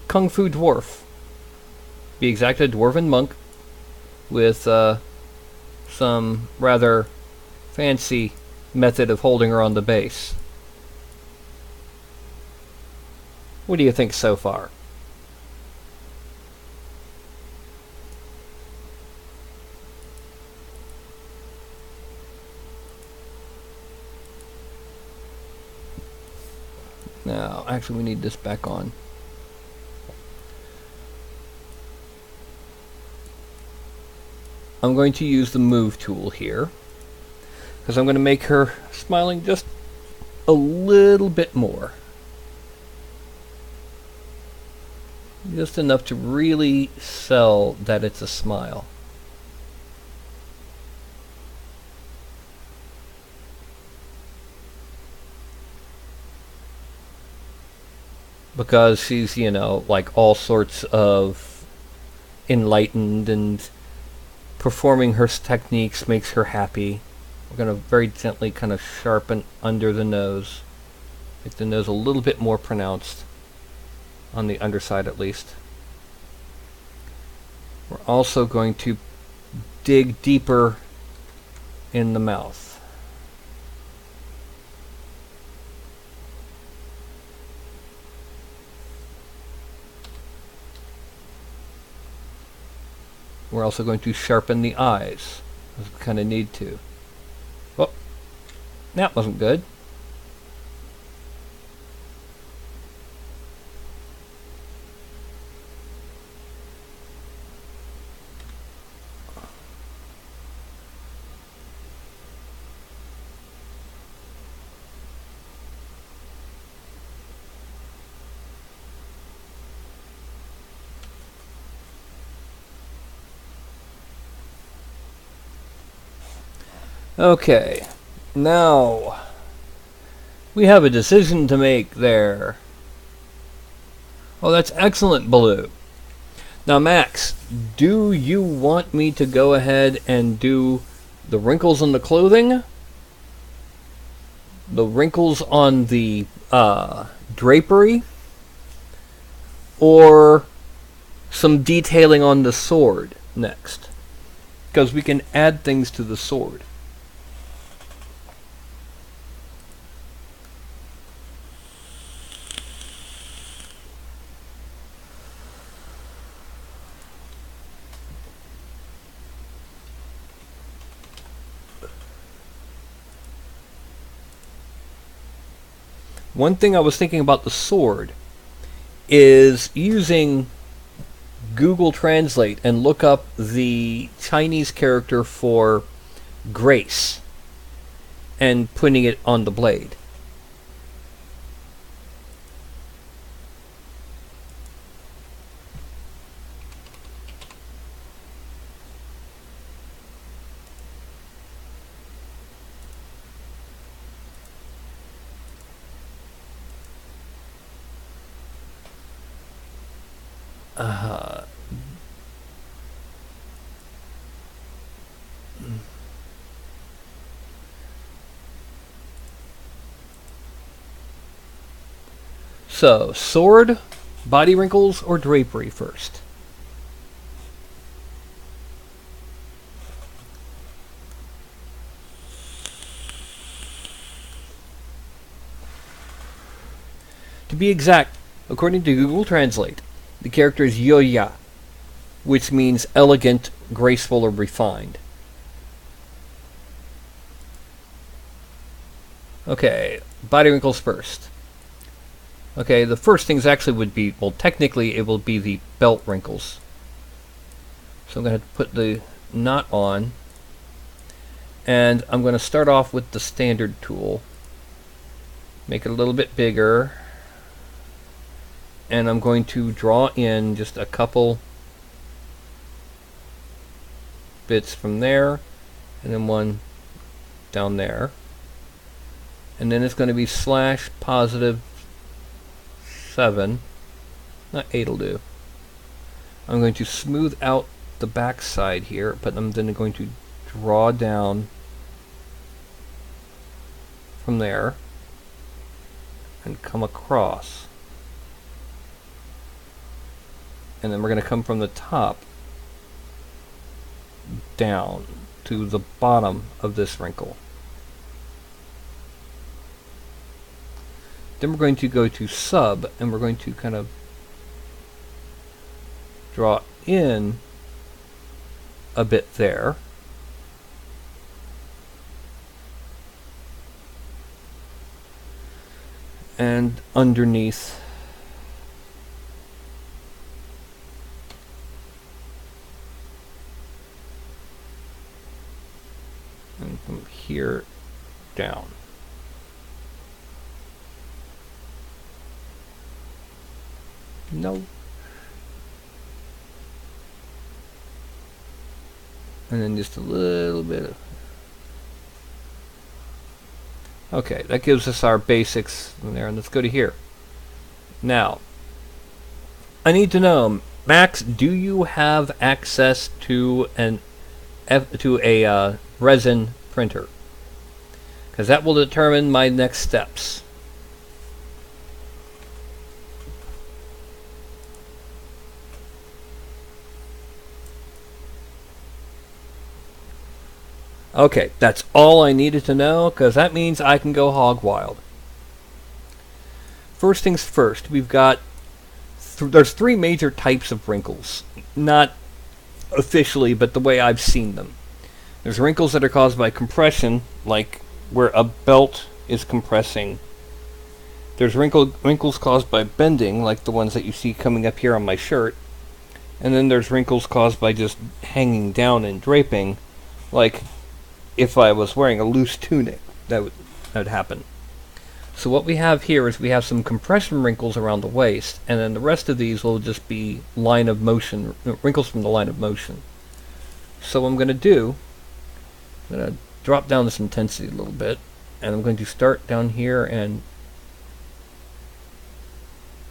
Kung Fu Dwarf. Be exact, a Dwarven monk with some rather fancy method of holding her on the base. What do you think so far? Now, actually, we need this back on. I'm going to use the move tool here, because I'm going to make her smiling just a little bit more. Just enough to really sell that it's a smile. Because she's, you know, like all sorts of enlightened, and performing her techniques makes her happy. We're going to very gently kind of sharpen under the nose. Make the nose a little bit more pronounced. On the underside at least. We're also going to dig deeper in the mouth. We're also going to sharpen the eyes, as we kind of need to. Oh, that wasn't good. Okay, now we have a decision to make there. Oh, that's excellent, Baloo. Now, Max, do you want me to go ahead and do the wrinkles on the clothing? The wrinkles on the drapery? Or some detailing on the sword next? Because we can add things to the sword. One thing I was thinking about the sword is using Google Translate and look up the Chinese character for grace and putting it on the blade. So, sword, body wrinkles, or drapery first? To be exact, according to Google Translate, the character is Yoya, which means elegant, graceful, or refined. Okay, body wrinkles first. Okay, the first things actually would be, well, technically it will be the belt wrinkles. So I'm going to put the knot on, and I'm going to start off with the standard tool. Make it a little bit bigger, and I'm going to draw in just a couple bits from there, and then one down there. And then it's going to be slash positive 7, not 8 will do. I'm going to smooth out the back side here, but I'm then going to draw down from there and come across. And then we're going to come from the top down to the bottom of this wrinkle. Then we're going to go to sub, and we're going to kind of draw in a bit there. and underneath. And from here down. No. And then just a little bit of... Okay, that gives us our basics in there, and let's go to here. Now, I need to know, Max, do you have access to a resin printer? Because that will determine my next steps. Okay, that's all I needed to know, because that means I can go hog wild. First things first, we've got... there's three major types of wrinkles. Not officially, but the way I've seen them. There's wrinkles that are caused by compression, like where a belt is compressing. There's wrinkles caused by bending, like the ones that you see coming up here on my shirt. And then there's wrinkles caused by just hanging down and draping, like if I was wearing a loose tunic, that would happen. So what we have here is we have some compression wrinkles around the waist, and then the rest of these will just be line of motion, wrinkles from the line of motion. So what I'm going to do, I'm going to drop down this intensity a little bit, and I'm going to start down here and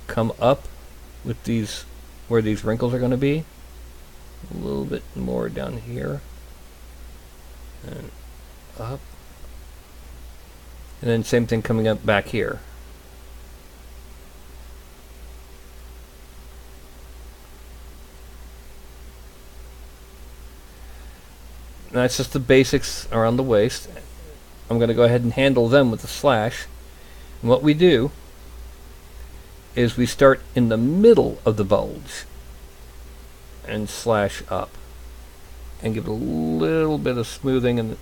come up with these, where these wrinkles are going to be. A little bit more down here. And up. And then same thing coming up back here. And that's just the basics around the waist. I'm going to go ahead and handle them with a slash. And what we do is we start in the middle of the bulge and slash up. And give it a little bit of smoothing. And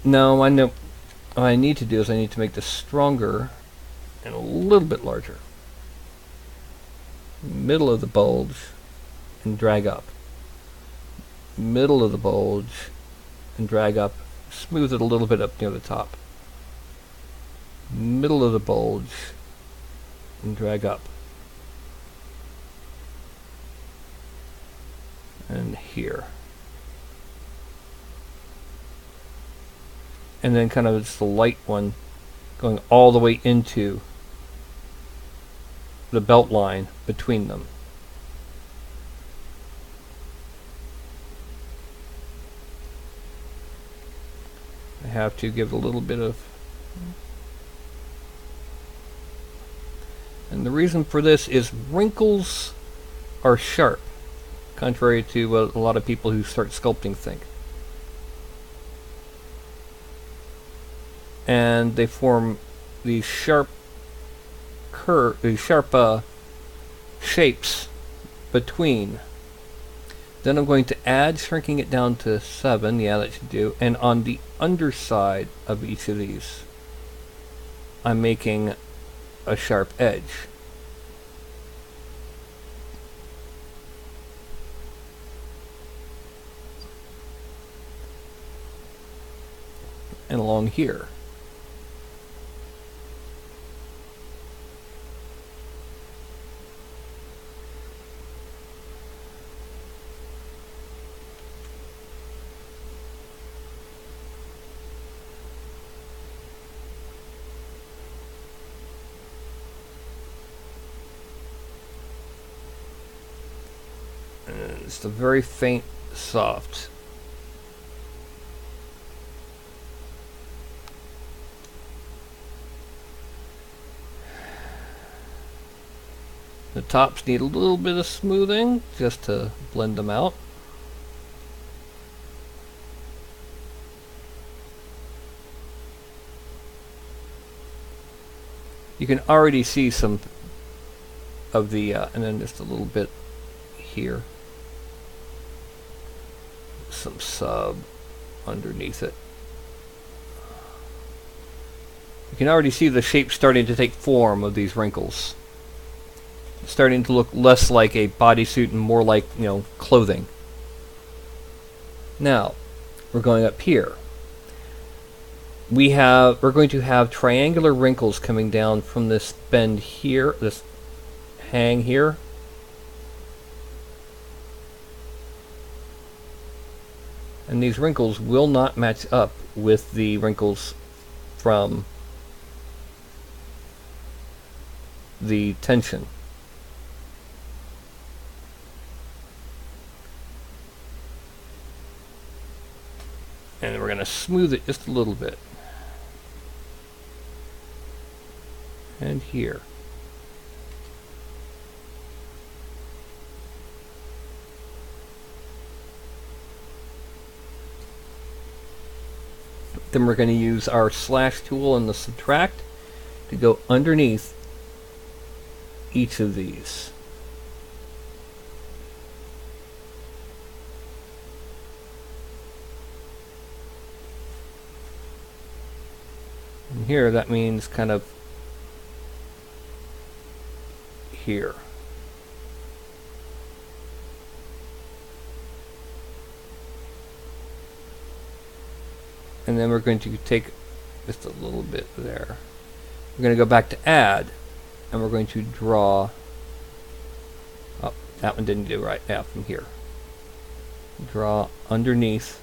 no, I know what I need to do is I need to make this stronger and a little bit larger. Middle of the bulge and drag up. Middle of the bulge and drag up. Smooth it a little bit up near the top. Middle of the bulge and drag up. And here. And then kind of just the light one going all the way into the belt line between them. I have to give it a little bit of... And the reason for this is wrinkles are sharp, contrary to what a lot of people who start sculpting think. And they form these sharp shapes between. Then I'm going to add, shrinking it down to 7, yeah, that should do. And on the underside of each of these, I'm making a sharp edge. And along here. It's a very faint, soft. The tops need a little bit of smoothing just to blend them out. You can already see some of the, and then just a little bit here. Some sub underneath it. You can already see the shape starting to take form of these wrinkles. It's starting to look less like a bodysuit and more like, clothing. Now, we're going up here. We're going to have triangular wrinkles coming down from this bend here, this hang here. And these wrinkles will not match up with the wrinkles from the tension. And we're going to smooth it just a little bit. And here. Then we're going to use our slash tool and the subtract to go underneath each of these. And here that means kind of here. And then we're going to take just a little bit there. We're going to go back to add, and we're going to draw. Oh, that one didn't do right. Yeah, from here. Draw underneath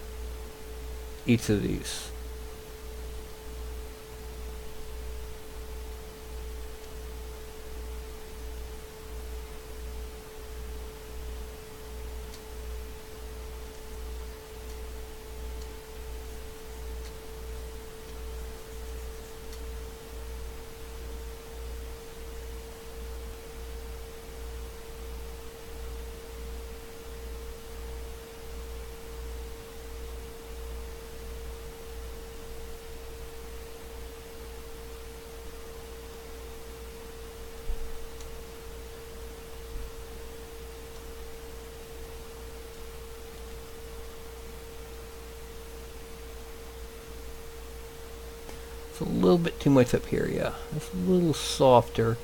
each of these. It's a little bit too much up here, yeah. It's a little softer.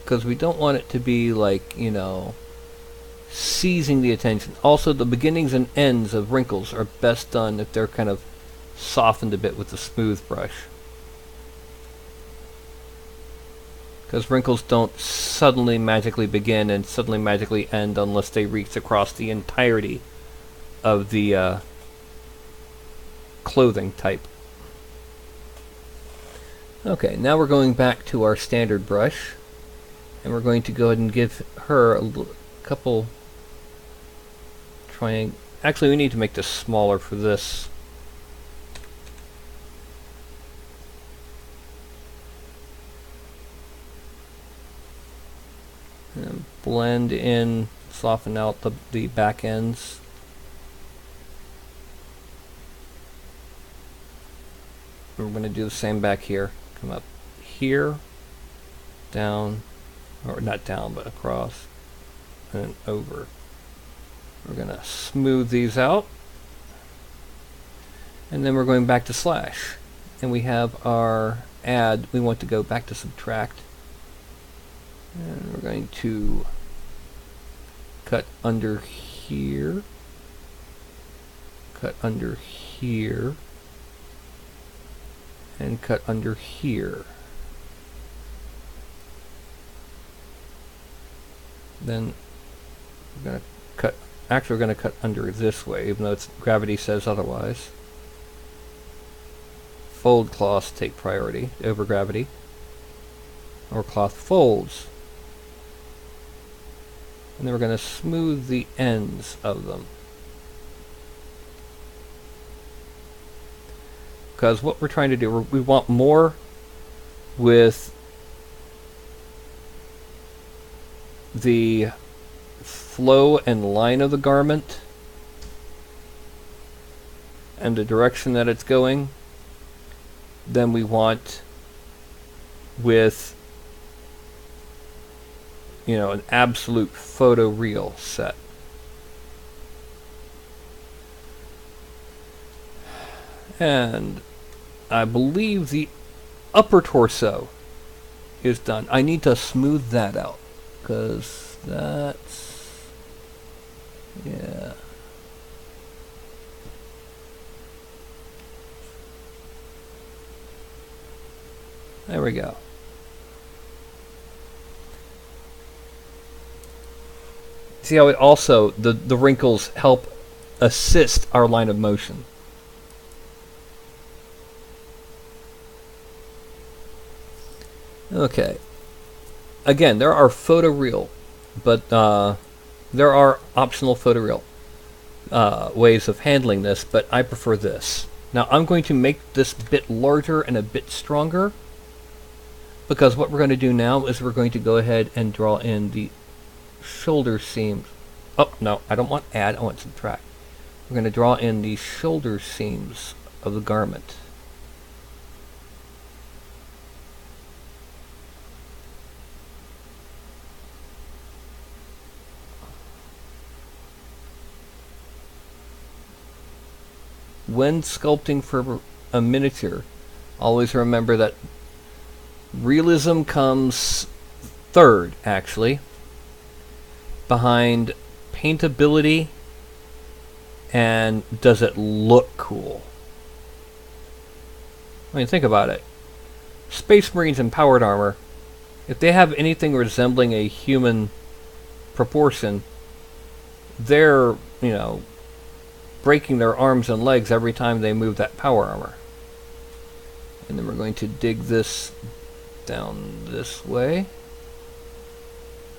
Because we don't want it to be like, seizing the attention. Also, the beginnings and ends of wrinkles are best done if they're kind of softened a bit with the smooth brush. Because wrinkles don't suddenly magically begin and suddenly magically end unless they reach across the entirety of the clothing type. Okay, now we're going back to our standard brush, and we're going to go ahead and give her a couple triangles. Actually, we need to make this smaller for this. And blend in, soften out the back ends. We're going to do the same back here. Come up here, down, or not down, but across, and over. We're going to smooth these out, and then we're going back to slash. And we have our add. We want to go back to subtract. And we're going to cut under here, cut under here, and cut under here. Then we're going to cut, actually we're going to cut under this way, even though gravity says otherwise. Fold cloths take priority over gravity, or cloth folds. And then we're going to smooth the ends of them. Because what we're trying to do, we want more with the flow and line of the garment and the direction that it's going than we want with, an absolute photo real set. And I believe the upper torso is done. I need to smooth that out, because that's... yeah. There we go. See how it also, the wrinkles help assist our line of motion. Okay. Again, there are photoreal, but there are optional photoreal ways of handling this, but I prefer this. Now I'm going to make this bit larger and a bit stronger, because what we're going to do now is we're going to go ahead and draw in the shoulder seams. Oh, no, I don't want add, I want subtract. We're going to draw in the shoulder seams of the garment. When sculpting for a miniature, always remember that realism comes third, actually, behind paintability and does it look cool. I mean, think about it. Space Marines in powered armor, if they have anything resembling a human proportion, they're, you know, breaking their arms and legs every time they move that power armor. And then we're going to dig this down this way.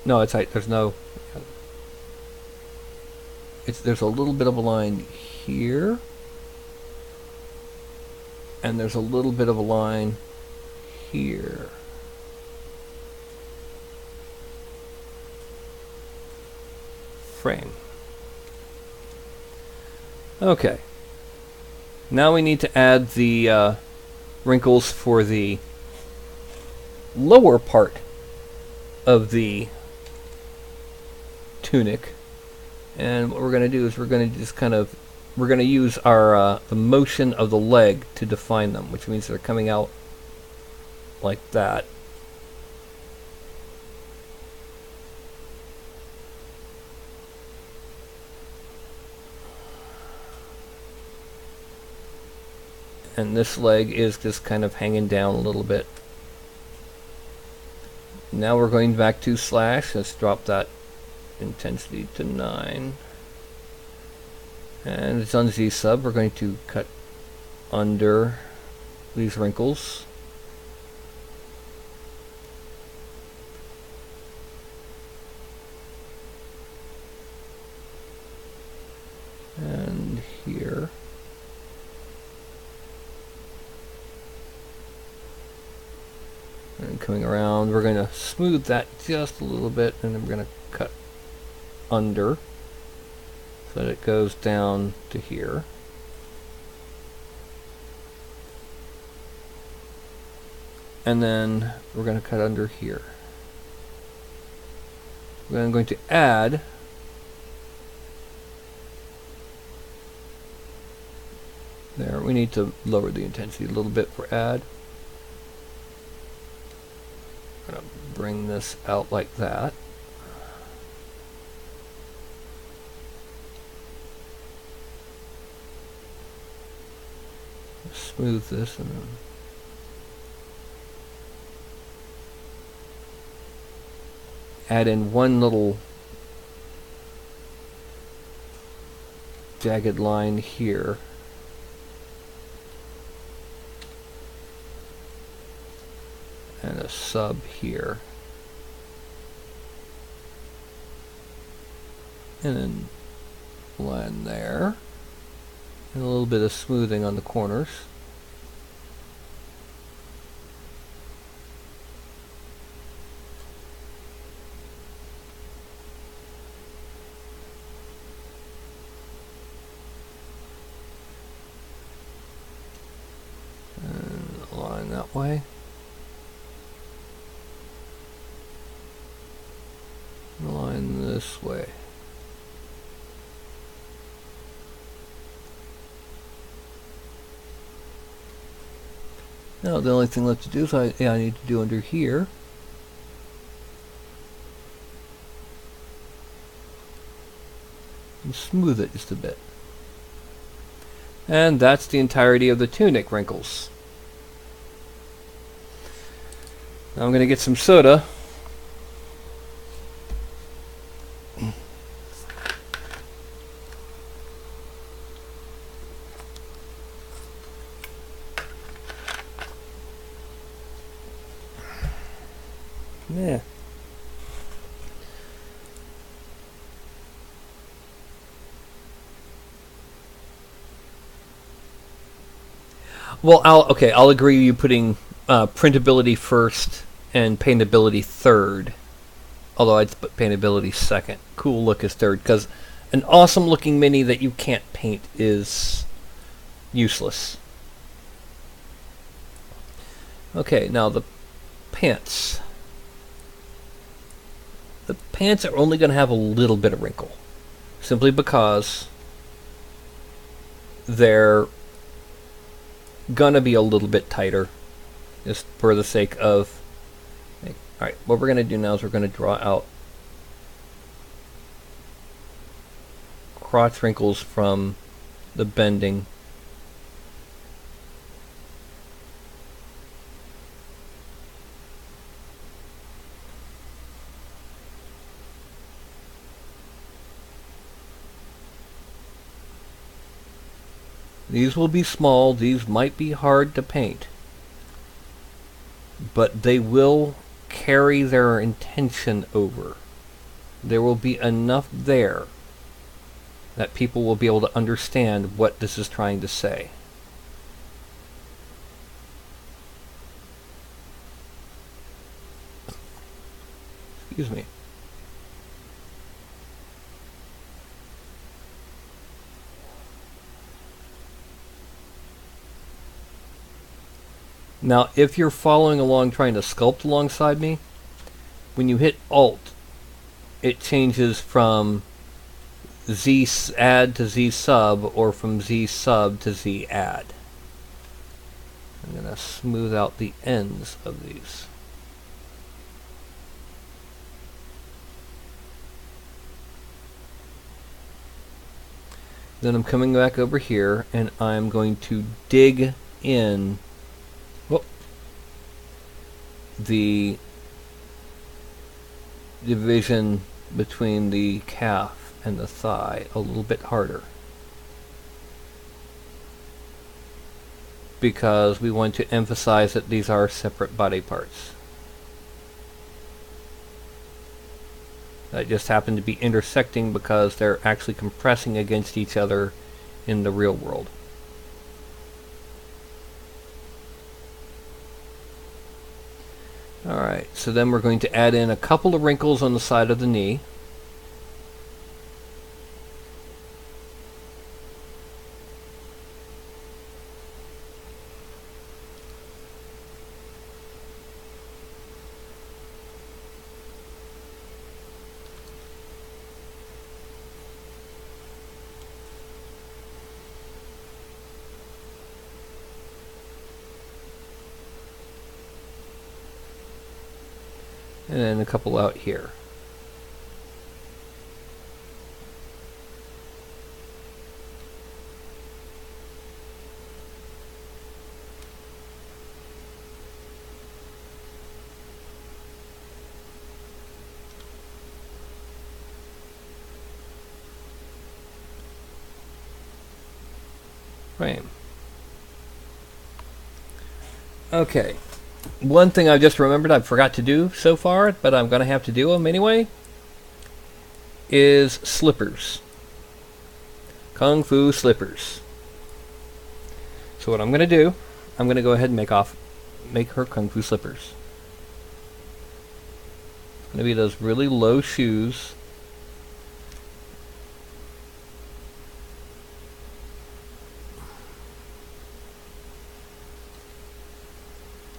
No, it's like there's no... there's a little bit of a line here. And there's a little bit of a line here. Frame. Okay. Now we need to add the wrinkles for the lower part of the tunic. And what we're going to do is we're going to just kind of, we're going to use our the motion of the leg to define them, which means they're coming out like that. And this leg is just kind of hanging down a little bit. Now we're going back to slash. Let's drop that intensity to 9. And it's on Z sub. We're going to cut under these wrinkles. And here. And coming around, we're going to smooth that just a little bit, and then we're going to cut under so that it goes down to here. And then we're going to cut under here. Then I'm going to add there. We need to lower the intensity a little bit for add. I'm going to bring this out like that. Smooth this and then add in one little jagged line here. And a sub here. And then line there. And a little bit of smoothing on the corners. And a line that way. Line this way. Now the only thing left to do is I need to do under here. And smooth it just a bit. And that's the entirety of the tunic wrinkles. Now I'm going to get some soda. Yeah. Well, I'll agree with you putting printability first and paintability third. Although I'd put paintability second. Cool look is third, because an awesome looking mini that you can't paint is useless. Okay, now the pants. The pants are only going to have a little bit of wrinkle. Simply because they're going to be a little bit tighter. Just for the sake of... Alright, what we're going to do now is we're going to draw out crotch wrinkles from the bending. These will be small, these might be hard to paint, but they will carry their intention over. There will be enough there that people will be able to understand what this is trying to say. Excuse me. Now, if you're following along trying to sculpt alongside me, when you hit Alt, it changes from Z add to Z sub, or from Z sub to Z add. I'm going to smooth out the ends of these. Then I'm coming back over here, and I'm going to dig in the division between the calf and the thigh a little bit harder, because we want to emphasize that these are separate body parts that just happen to be intersecting because they're actually compressing against each other in the real world. Alright, so then we're going to add in a couple of wrinkles on the side of the knee. And then a couple out here. Frame. Okay. One thing I just remembered I forgot to do so far, but I'm going to have to do them anyway, is slippers. Kung Fu slippers. So what I'm going to do, I'm going to go ahead and make her Kung Fu slippers. It's going to be those really low shoes.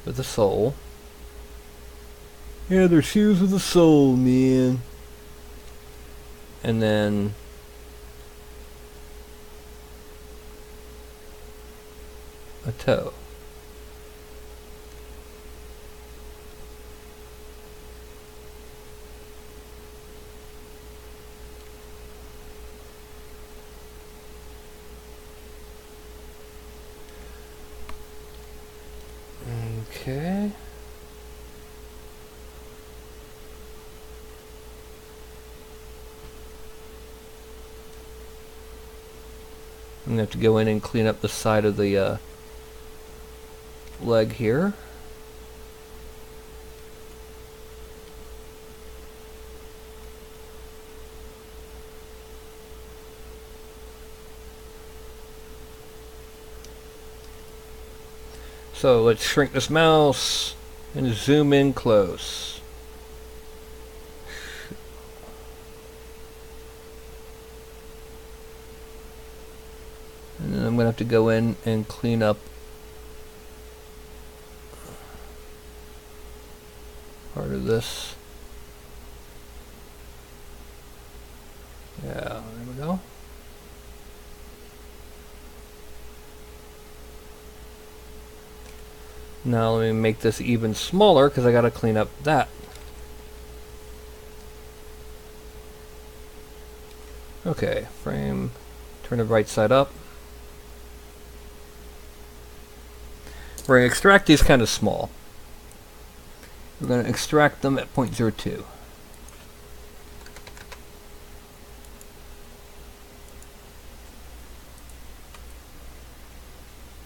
With a sole. Yeah, they're shoes with a sole, man. And then a toe. Okay. I'm going to have to go in and clean up the side of the leg here. So let's shrink this mouse and zoom in close. And then I'm going to have to go in and clean up part of this. Yeah, there we go. Now let me make this even smaller because I got to clean up that. Okay, frame, turn the right side up. We're going to extract these kind of small. We're going to extract them at 0.02.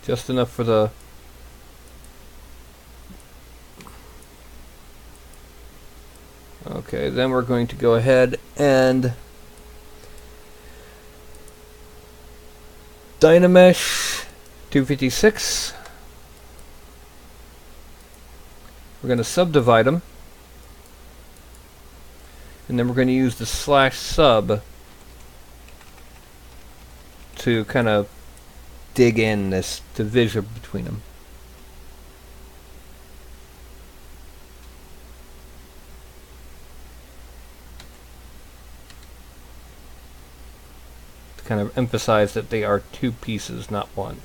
Just enough for the okay, then we're going to go ahead and Dynamesh 256. We're going to subdivide them. And then we're going to use the /sub to kind of dig in this division between them. To kind of emphasize that they are two pieces, not one.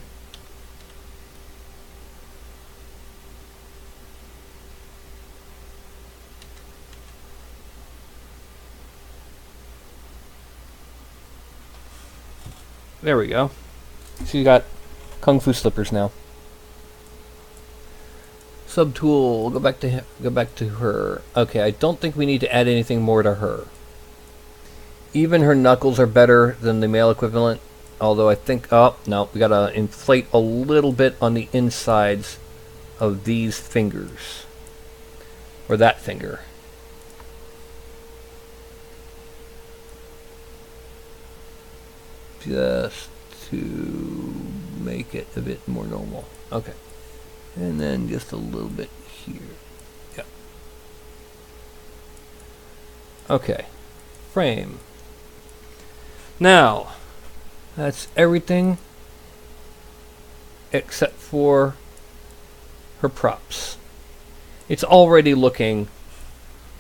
There we go. So you got Kung Fu slippers now. Subtool, go back to her. Okay, I don't think we need to add anything more to her. Even her knuckles are better than the male equivalent. Although I think, oh, no, we gotta inflate a little bit on the insides of these fingers. Or that finger. Just to make it a bit more normal. Okay. And then just a little bit here. Yep. Okay. Frame. Now, that's everything except for her props. It's already looking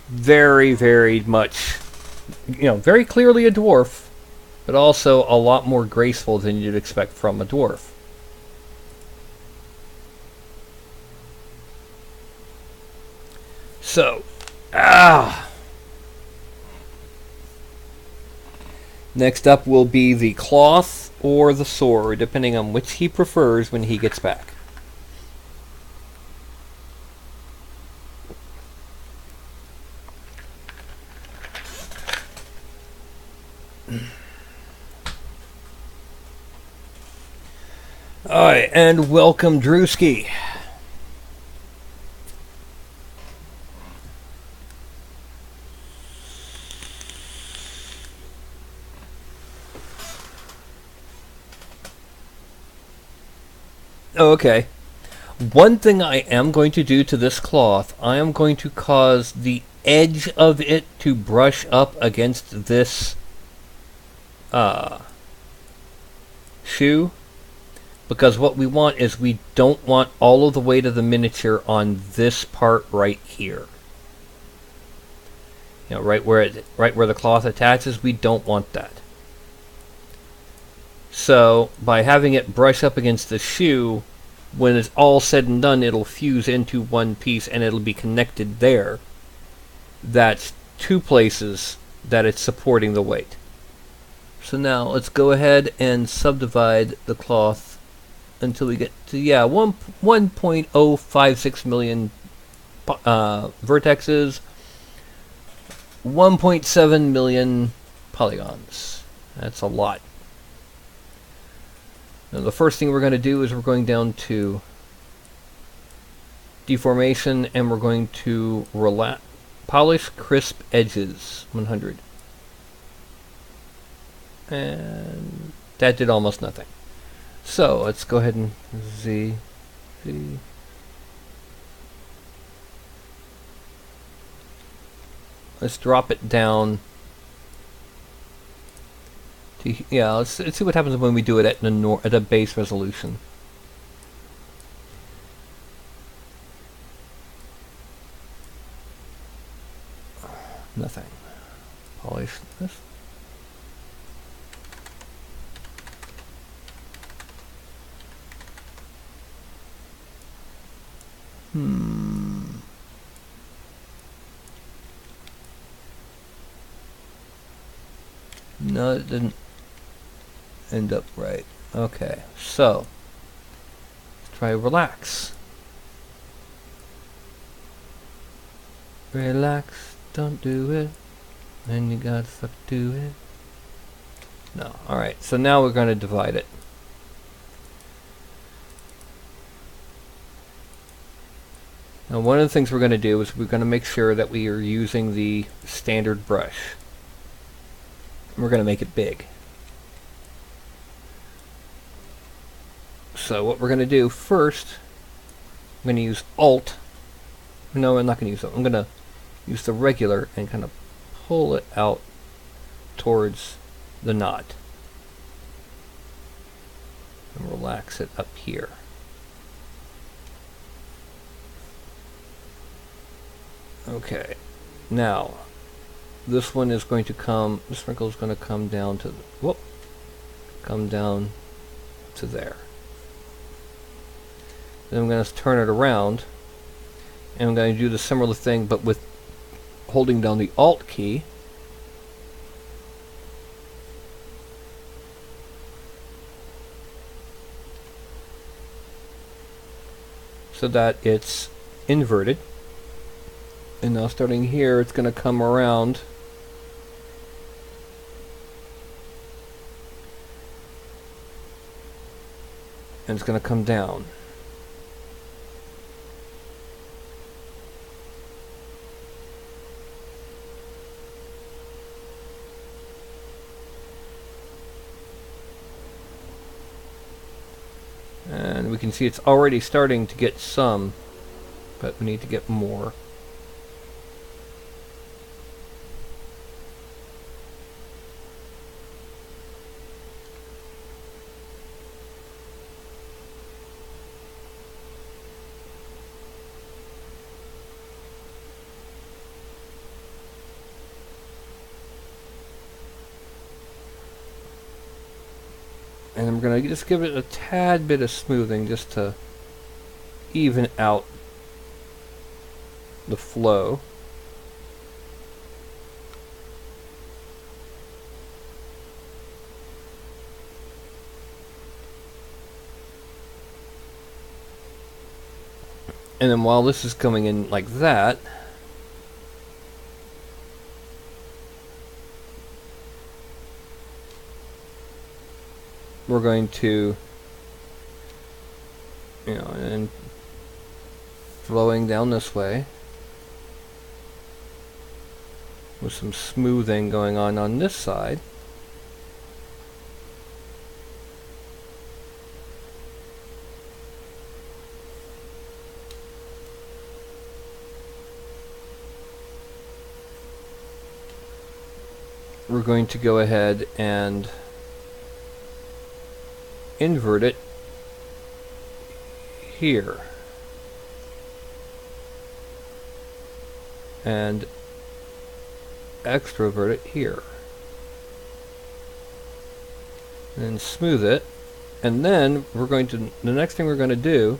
very, very much, very clearly a dwarf, but also a lot more graceful than you'd expect from a dwarf. So, next up will be the cloth or the sword, depending on which he prefers when he gets back. Alright, and welcome Drewski. Oh, okay. One thing I am going to do to this cloth, I am going to cause the edge of it to brush up against this shoe. Because what we want is we don't want all of the weight of the miniature on this part right here. Right where the cloth attaches, we don't want that. So, by having it brush up against the shoe, when it's all said and done, it'll fuse into one piece and it'll be connected there. That's two places that it's supporting the weight. So now, let's go ahead and subdivide the cloth until we get to 1.056 million vertexes, 1.7 million polygons. That's a lot. Now the first thing we're going to do is we're going down to deformation, and we're going to polish crisp edges 100. And that did almost nothing. So let's go ahead and Z. Let's drop it down to, let's see what happens when we do it at a base resolution. Nothing. Polish this. No, it didn't end up right. Okay, so let's try relax. Relax, don't do it. Then you gotta fuck do it. No, alright, so now we're gonna divide it. Now one of the things we're going to do is we're going to make sure that we are using the standard brush. We're going to make it big. So what we're going to do first, I'm going to use Alt. No, I'm not going to use it. I'm going to use the regular and kind of pull it out towards the knot. And relax it up here. Okay, now this one is going to come, this wrinkle is going to come down to, come down to there. Then I'm going to turn it around, and I'm going to do the similar thing, but with holding down the Alt key. So that it's inverted. And now starting here, it's going to come around. And it's going to come down. And we can see it's already starting to get some, but we need to get more. And I'm going to just give it a tad bit of smoothing just to even out the flow. And then while this is coming in like that, we're going to, and flowing down this way with some smoothing going on this side. We're going to go ahead and invert it here and extrovert it here and smooth it, and then we're going to, the next thing we're going to do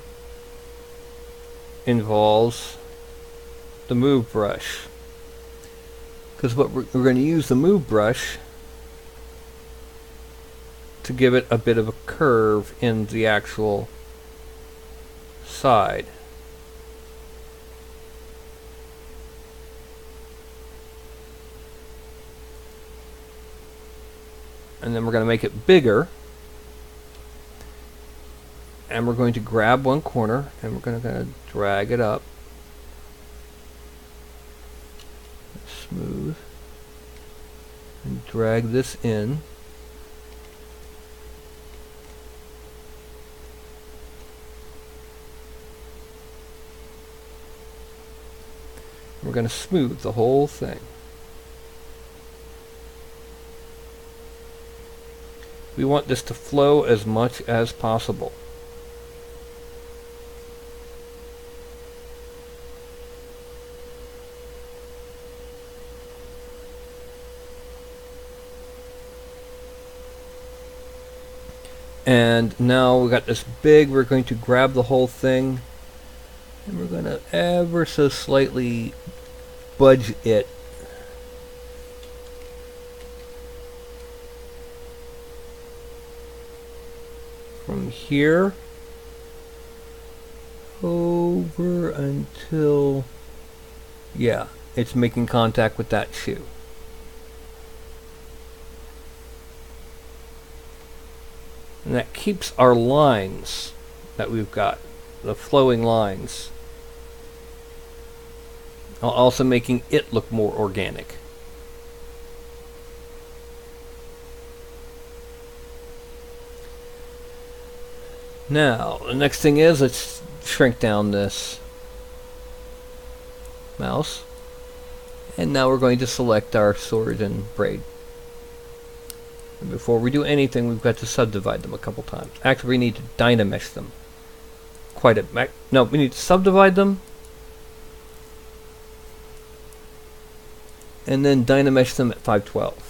involves the move brush, because what we're going to use the move brush to give it a bit of a curve in the actual side. And then we're going to make it bigger. And we're going to grab one corner and we're going to drag it up. Smooth. And drag this in. We're going to smooth the whole thing. We want this to flow as much as possible. And now we got this big, we're going to grab the whole thing and we're going to ever so slightly budge it from here over until, yeah, it's making contact with that shoe. And that keeps our lines that we've got, the flowing lines, also making it look more organic. Now, the next thing is, let's shrink down this mouse. And now we're going to select our sword and braid. And before we do anything, we've got to subdivide them a couple times. Actually, we need to dynamesh them. No, we need to subdivide them. And then dynamesh them at 512.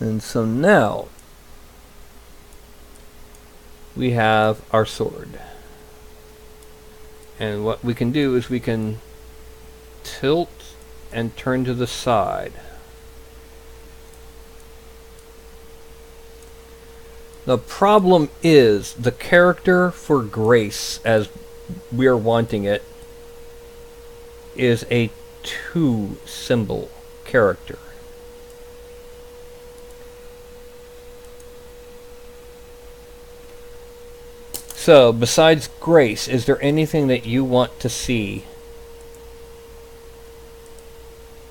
And so now we have our sword. And what we can do is we can tilt and turn to the side. The problem is the character for Grace, as we're wanting it, is a 2 symbol character. So, besides Grace, is there anything that you want to see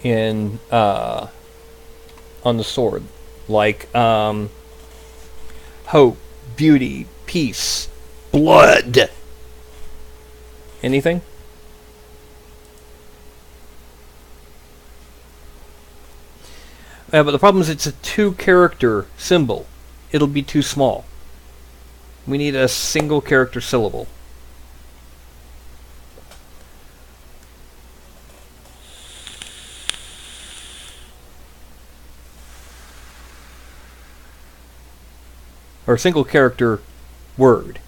in on the sword? Like hope, beauty, peace, blood. Anything? But the problem is it's a 2 character symbol. It'll be too small. We need a single character syllable. Or a single character word.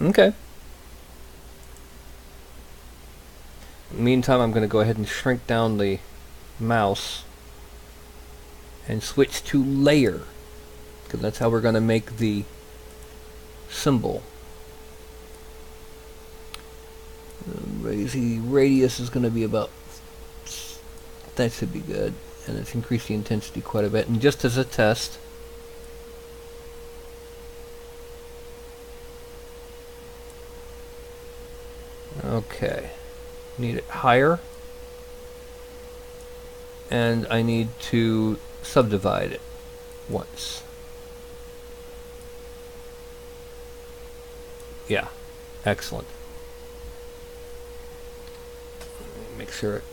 Okay. Meantime, I'm going to go ahead and shrink down the mouse and switch to layer, because that's how we're going to make the symbol. The radius is going to be about, that should be good, and let's increase the intensity quite a bit. And just as a test, okay, need it higher, and I need to subdivide it once. Yeah, excellent. Make sure it.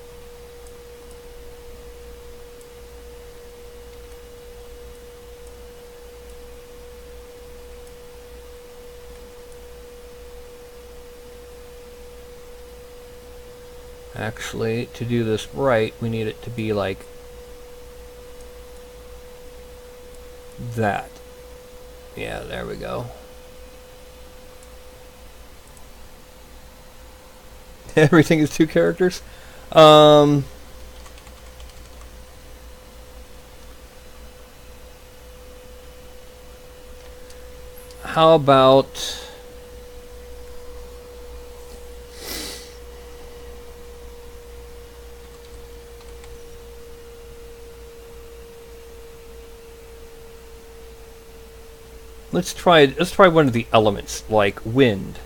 Actually, to do this right, we need it to be like that. Yeah, there we go. Everything is 2 characters. How about let's try one of the elements, like wind.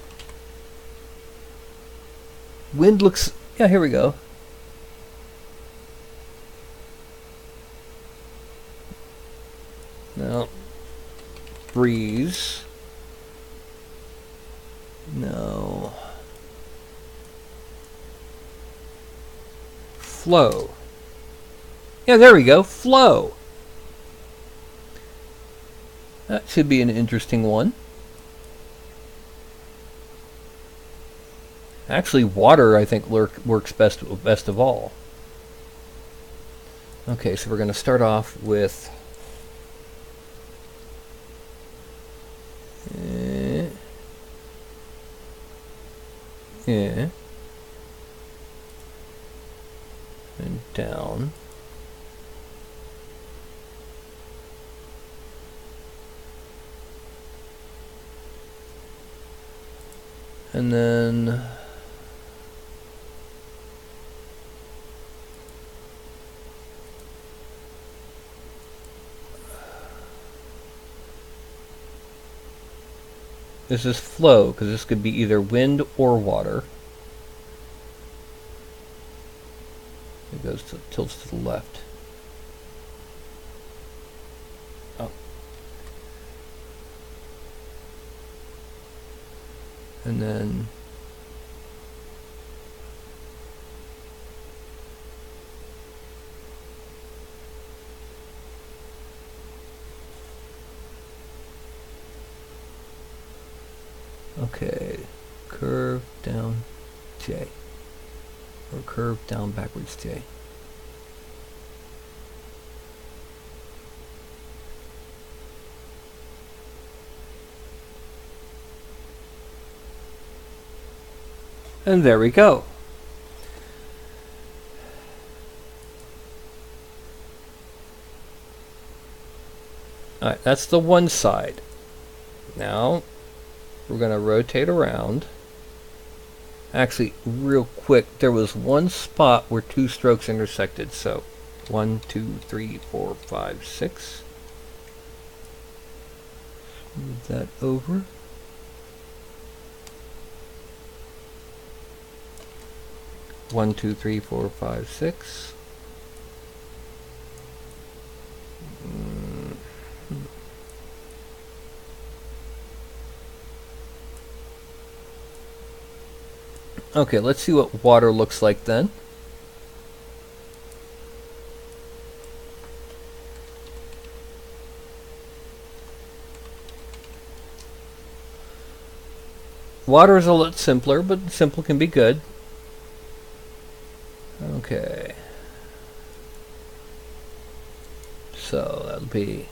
Wind looks, yeah, here we go. No. Breeze. No. Flow. Yeah, there we go. Flow. That should be an interesting one. Actually, water, I think, works best of all. Okay, so we're going to start off with and down. And then this is flow, because this could be either wind or water. It goes to, tilts to the left. Oh. And then okay, curve down J, or curve down backwards J. And there we go. Alright, that's the one side. Now we're going to rotate around. Actually, real quick, there was one spot where 2 strokes intersected. So 1, 2, 3, 4, 5, 6. Move that over. One, two, three, four, five, six. Okay, let's see what water looks like then. Water is a lot simpler, but simple can be good. Okay. So that'll be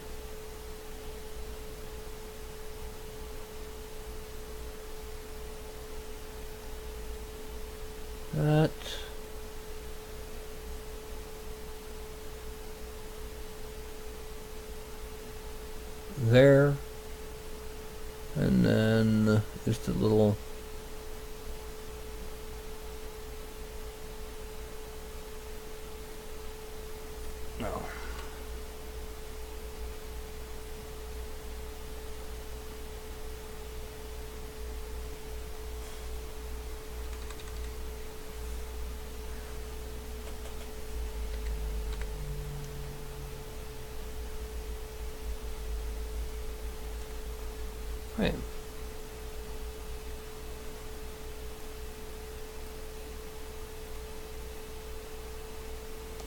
that. There. And then just a little no. Right.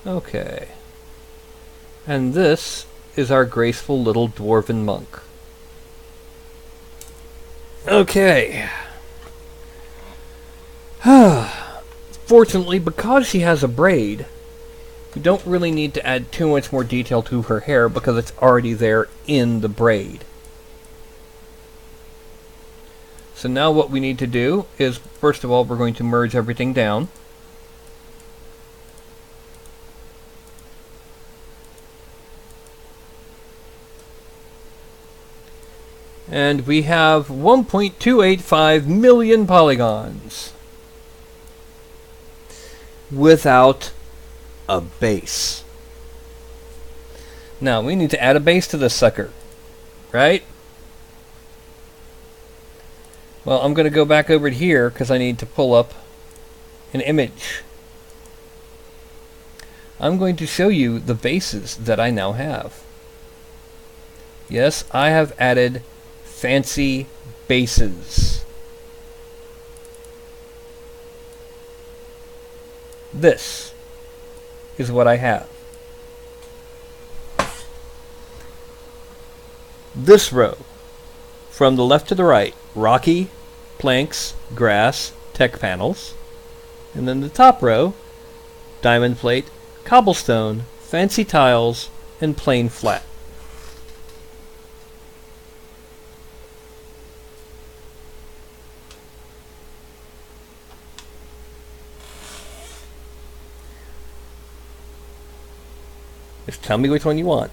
Okay. And this is our graceful little dwarven monk. Okay. Fortunately, because she has a braid, we don't really need to add too much more detail to her hair because it's already there in the braid. So now what we need to do is, first of all, we're going to merge everything down. And we have 1.285 million polygons without a base. Now we need to add a base to this sucker, right? Well, I'm going to go back over here because I need to pull up an image. I'm going to show you the bases that I now have. Yes, I have added fancy bases. This is what I have. This row, from the left to the right, rocky, planks, grass, tech panels. And then the top row, diamond plate, cobblestone, fancy tiles, and plain flat. Just tell me which one you want.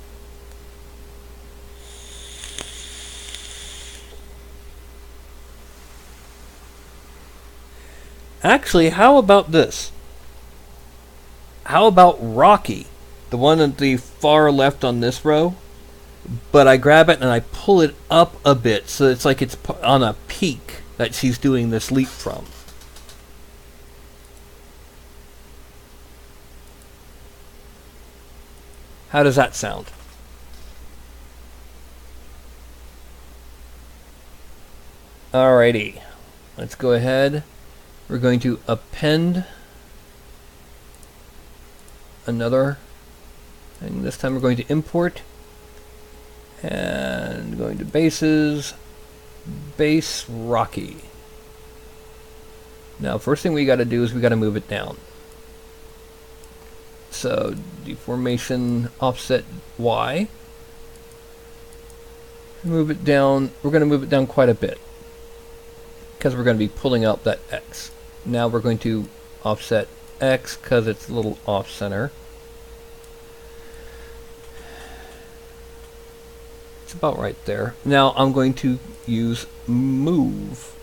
Actually, how about this? How about Rocky? The one at the far left on this row. But I grab it and I pull it up a bit so it's like it's on a peak that she's doing this leap from. How does that sound? Alrighty. Let's go ahead. We're going to append another thing. This time we're going to import and going to bases, base Rocky. Now first thing we got to do is we got to move it down. So deformation offset Y. Move it down. We're going to move it down quite a bit because we're going to be pulling out that X. Now we're going to offset X because it's a little off center. It's about right there. Now I'm going to use move.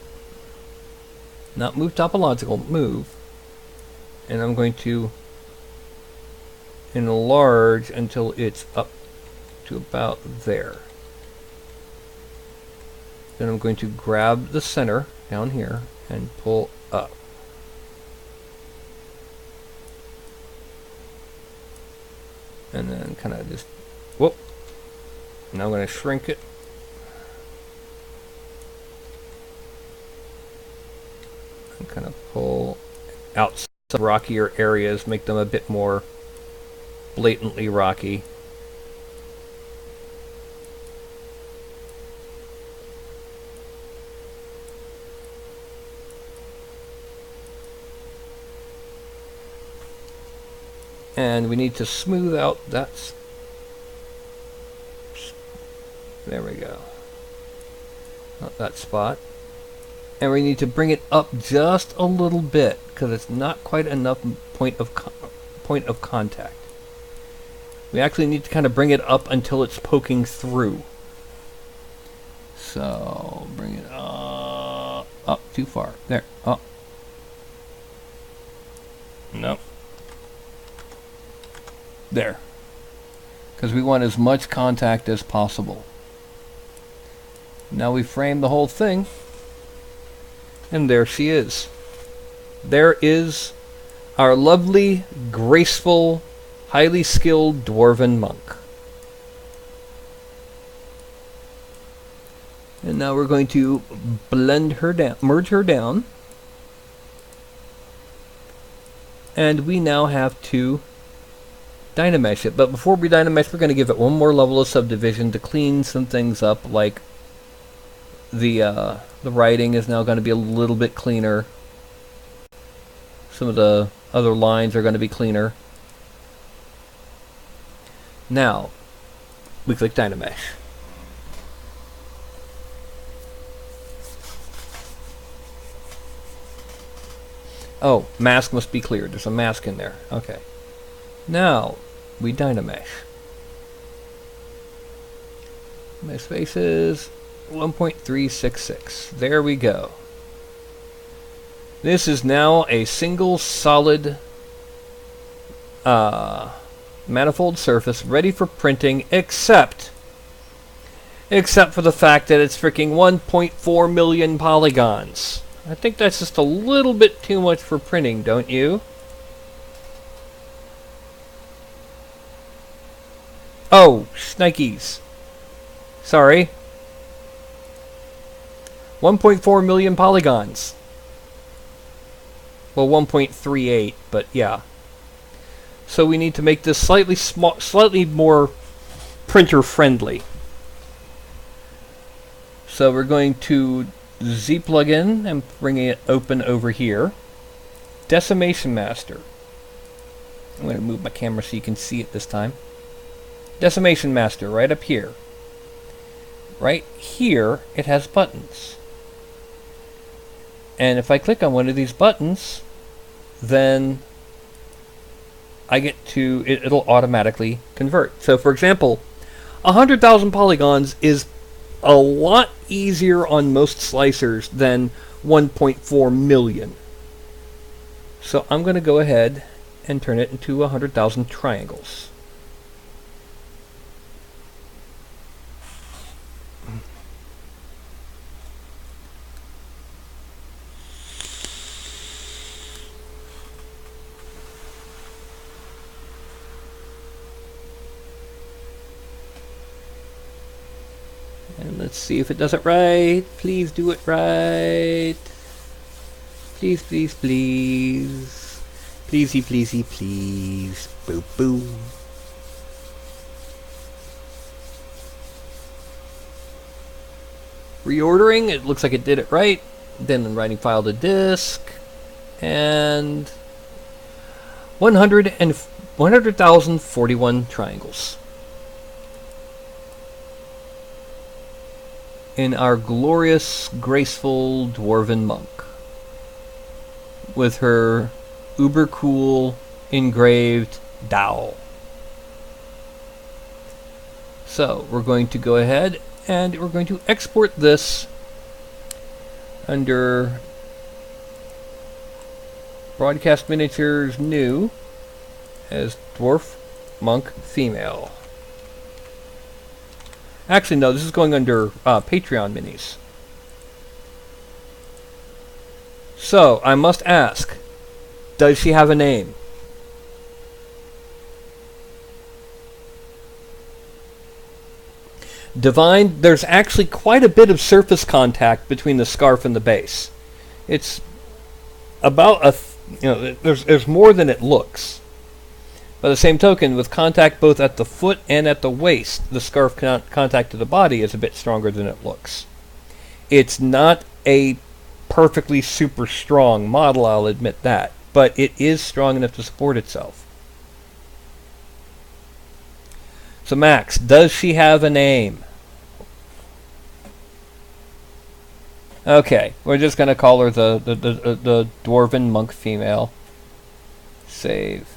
Not move topological, move. And I'm going to enlarge until it's up to about there. Then I'm going to grab the center down here and pull up. And then kind of just, whoop. Now I'm going to shrink it. And kind of pull out some rockier areas, make them a bit more blatantly rocky. And we need to smooth out that. There we go. Not that spot. And we need to bring it up just a little bit because it's not quite enough point of contact. We actually need to kind of bring it up until it's poking through. So bring it up. Up too far. There. Up. Nope. There. Because we want as much contact as possible. Now we frame the whole thing. And there she is. There is our lovely, graceful, highly skilled dwarven monk. And now we're going to blend her down, merge her down. And we now have to dynamesh it. But before we dynamesh, we're going to give it one more level of subdivision to clean some things up, like the writing is now going to be a little bit cleaner. Some of the other lines are going to be cleaner. Now, we click Dynamesh. Oh, mask must be cleared. There's a mask in there. Okay. Now, we Dynamesh. My space is 1.366. There we go. This is now a single solid manifold surface ready for printing, except for the fact that it's freaking 1.4 million polygons. I think that's just a little bit too much for printing, don't you? Oh, shnikes. Sorry. 1.4 million polygons. Well, 1.38, but yeah. So we need to make this slightly more printer friendly. So we're going to Z plug in and bring it open over here. Decimation Master. I'm going to move my camera so you can see it this time. Decimation Master, right up here. Right here, it has buttons. And if I click on one of these buttons, then I get to, it'll automatically convert. So for example, 100,000 polygons is a lot easier on most slicers than 1.4 million. So I'm going to go ahead and turn it into 100,000 triangles. And let's see if it does it right. Please do it right. Please, please, please. Pleasey, pleasey, please. Boo, boo. Reordering, it looks like it did it right. Then writing file to disk. And 100,041 triangles. In our glorious, graceful dwarven monk, with her uber cool engraved dowel. So we're going to go ahead and we're going to export this under Broadcast Miniatures New as Dwarf Monk Female. Actually, no, this is going under Patreon minis. So, I must ask, does she have a name? Divine, there's actually quite a bit of surface contact between the scarf and the base. It's about there's more than it looks. By the same token, with contact both at the foot and at the waist, the scarf contact to the body is a bit stronger than it looks. It's not a perfectly super strong model, I'll admit that, but it is strong enough to support itself. So Max, does she have a name? Okay, we're just going to call her the Dwarven Monk Female. Save.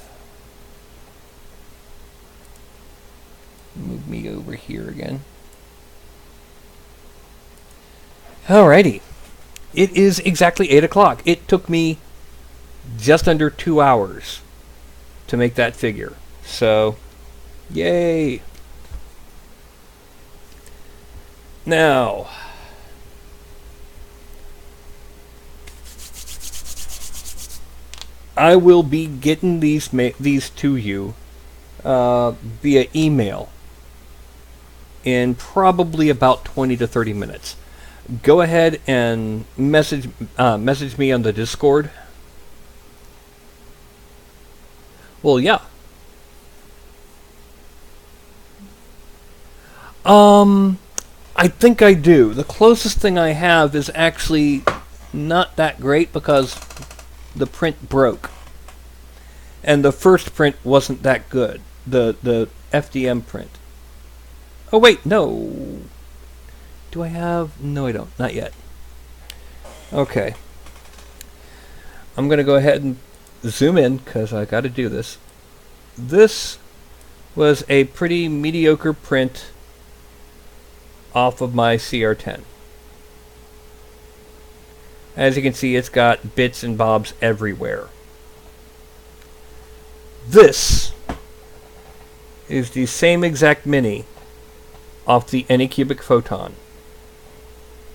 Move me over here again. Alrighty. It is exactly 8 o'clock. It took me just under 2 hours to make that figure. So, yay! Now, I will be getting these to you via email in probably about 20 to 30 minutes. Go ahead and message me on the Discord. Well, yeah. I think I do. The closest thing I have is actually not that great because the print broke. And the first print wasn't that good. The FDM print. Oh wait, no. Do I have... No, I don't. Not yet. Okay. I'm going to go ahead and zoom in, because I got to do this. This was a pretty mediocre print off of my CR10. As you can see, it's got bits and bobs everywhere. This is the same exact mini off the Anycubic Photon.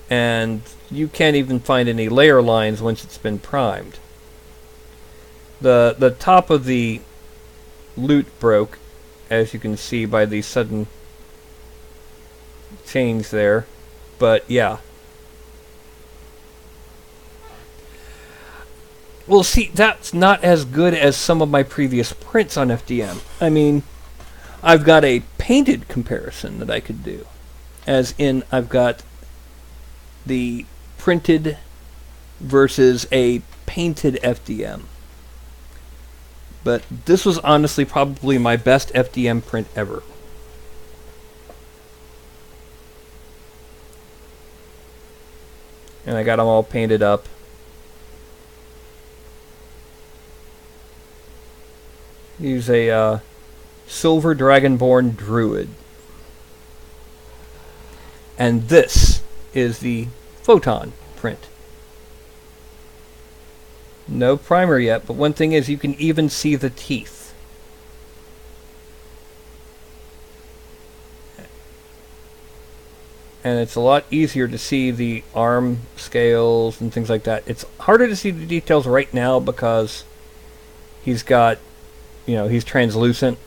And you can't even find any layer lines once it's been primed. The top of the lute broke, as you can see by the sudden change there. But yeah. Well, see, that's not as good as some of my previous prints on FDM. I mean, I've got a painted comparison that I could do. As in, I've got the printed versus a painted FDM. But this was honestly probably my best FDM print ever. And I got them all painted up. Use a Silver Dragonborn Druid. And this is the Photon print. No primer yet, but one thing is you can even see the teeth. And it's a lot easier to see the arm scales and things like that. It's harder to see the details right now because he's got, you know, he's translucent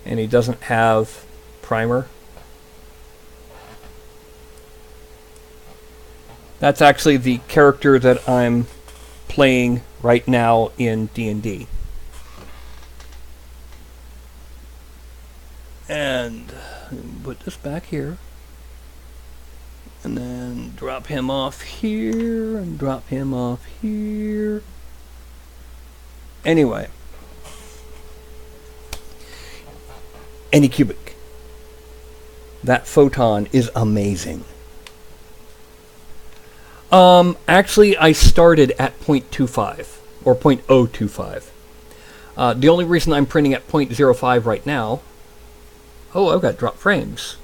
and he doesn't have primer. That's actually the character that I'm playing right now in D&D. And put this back here. And then drop him off here and drop him off here. Anyway. Anycubic. That photon is amazing. Actually, I started at 0.25, or 0.025. The only reason I'm printing at 0.05 right now... Oh, I've got drop frames.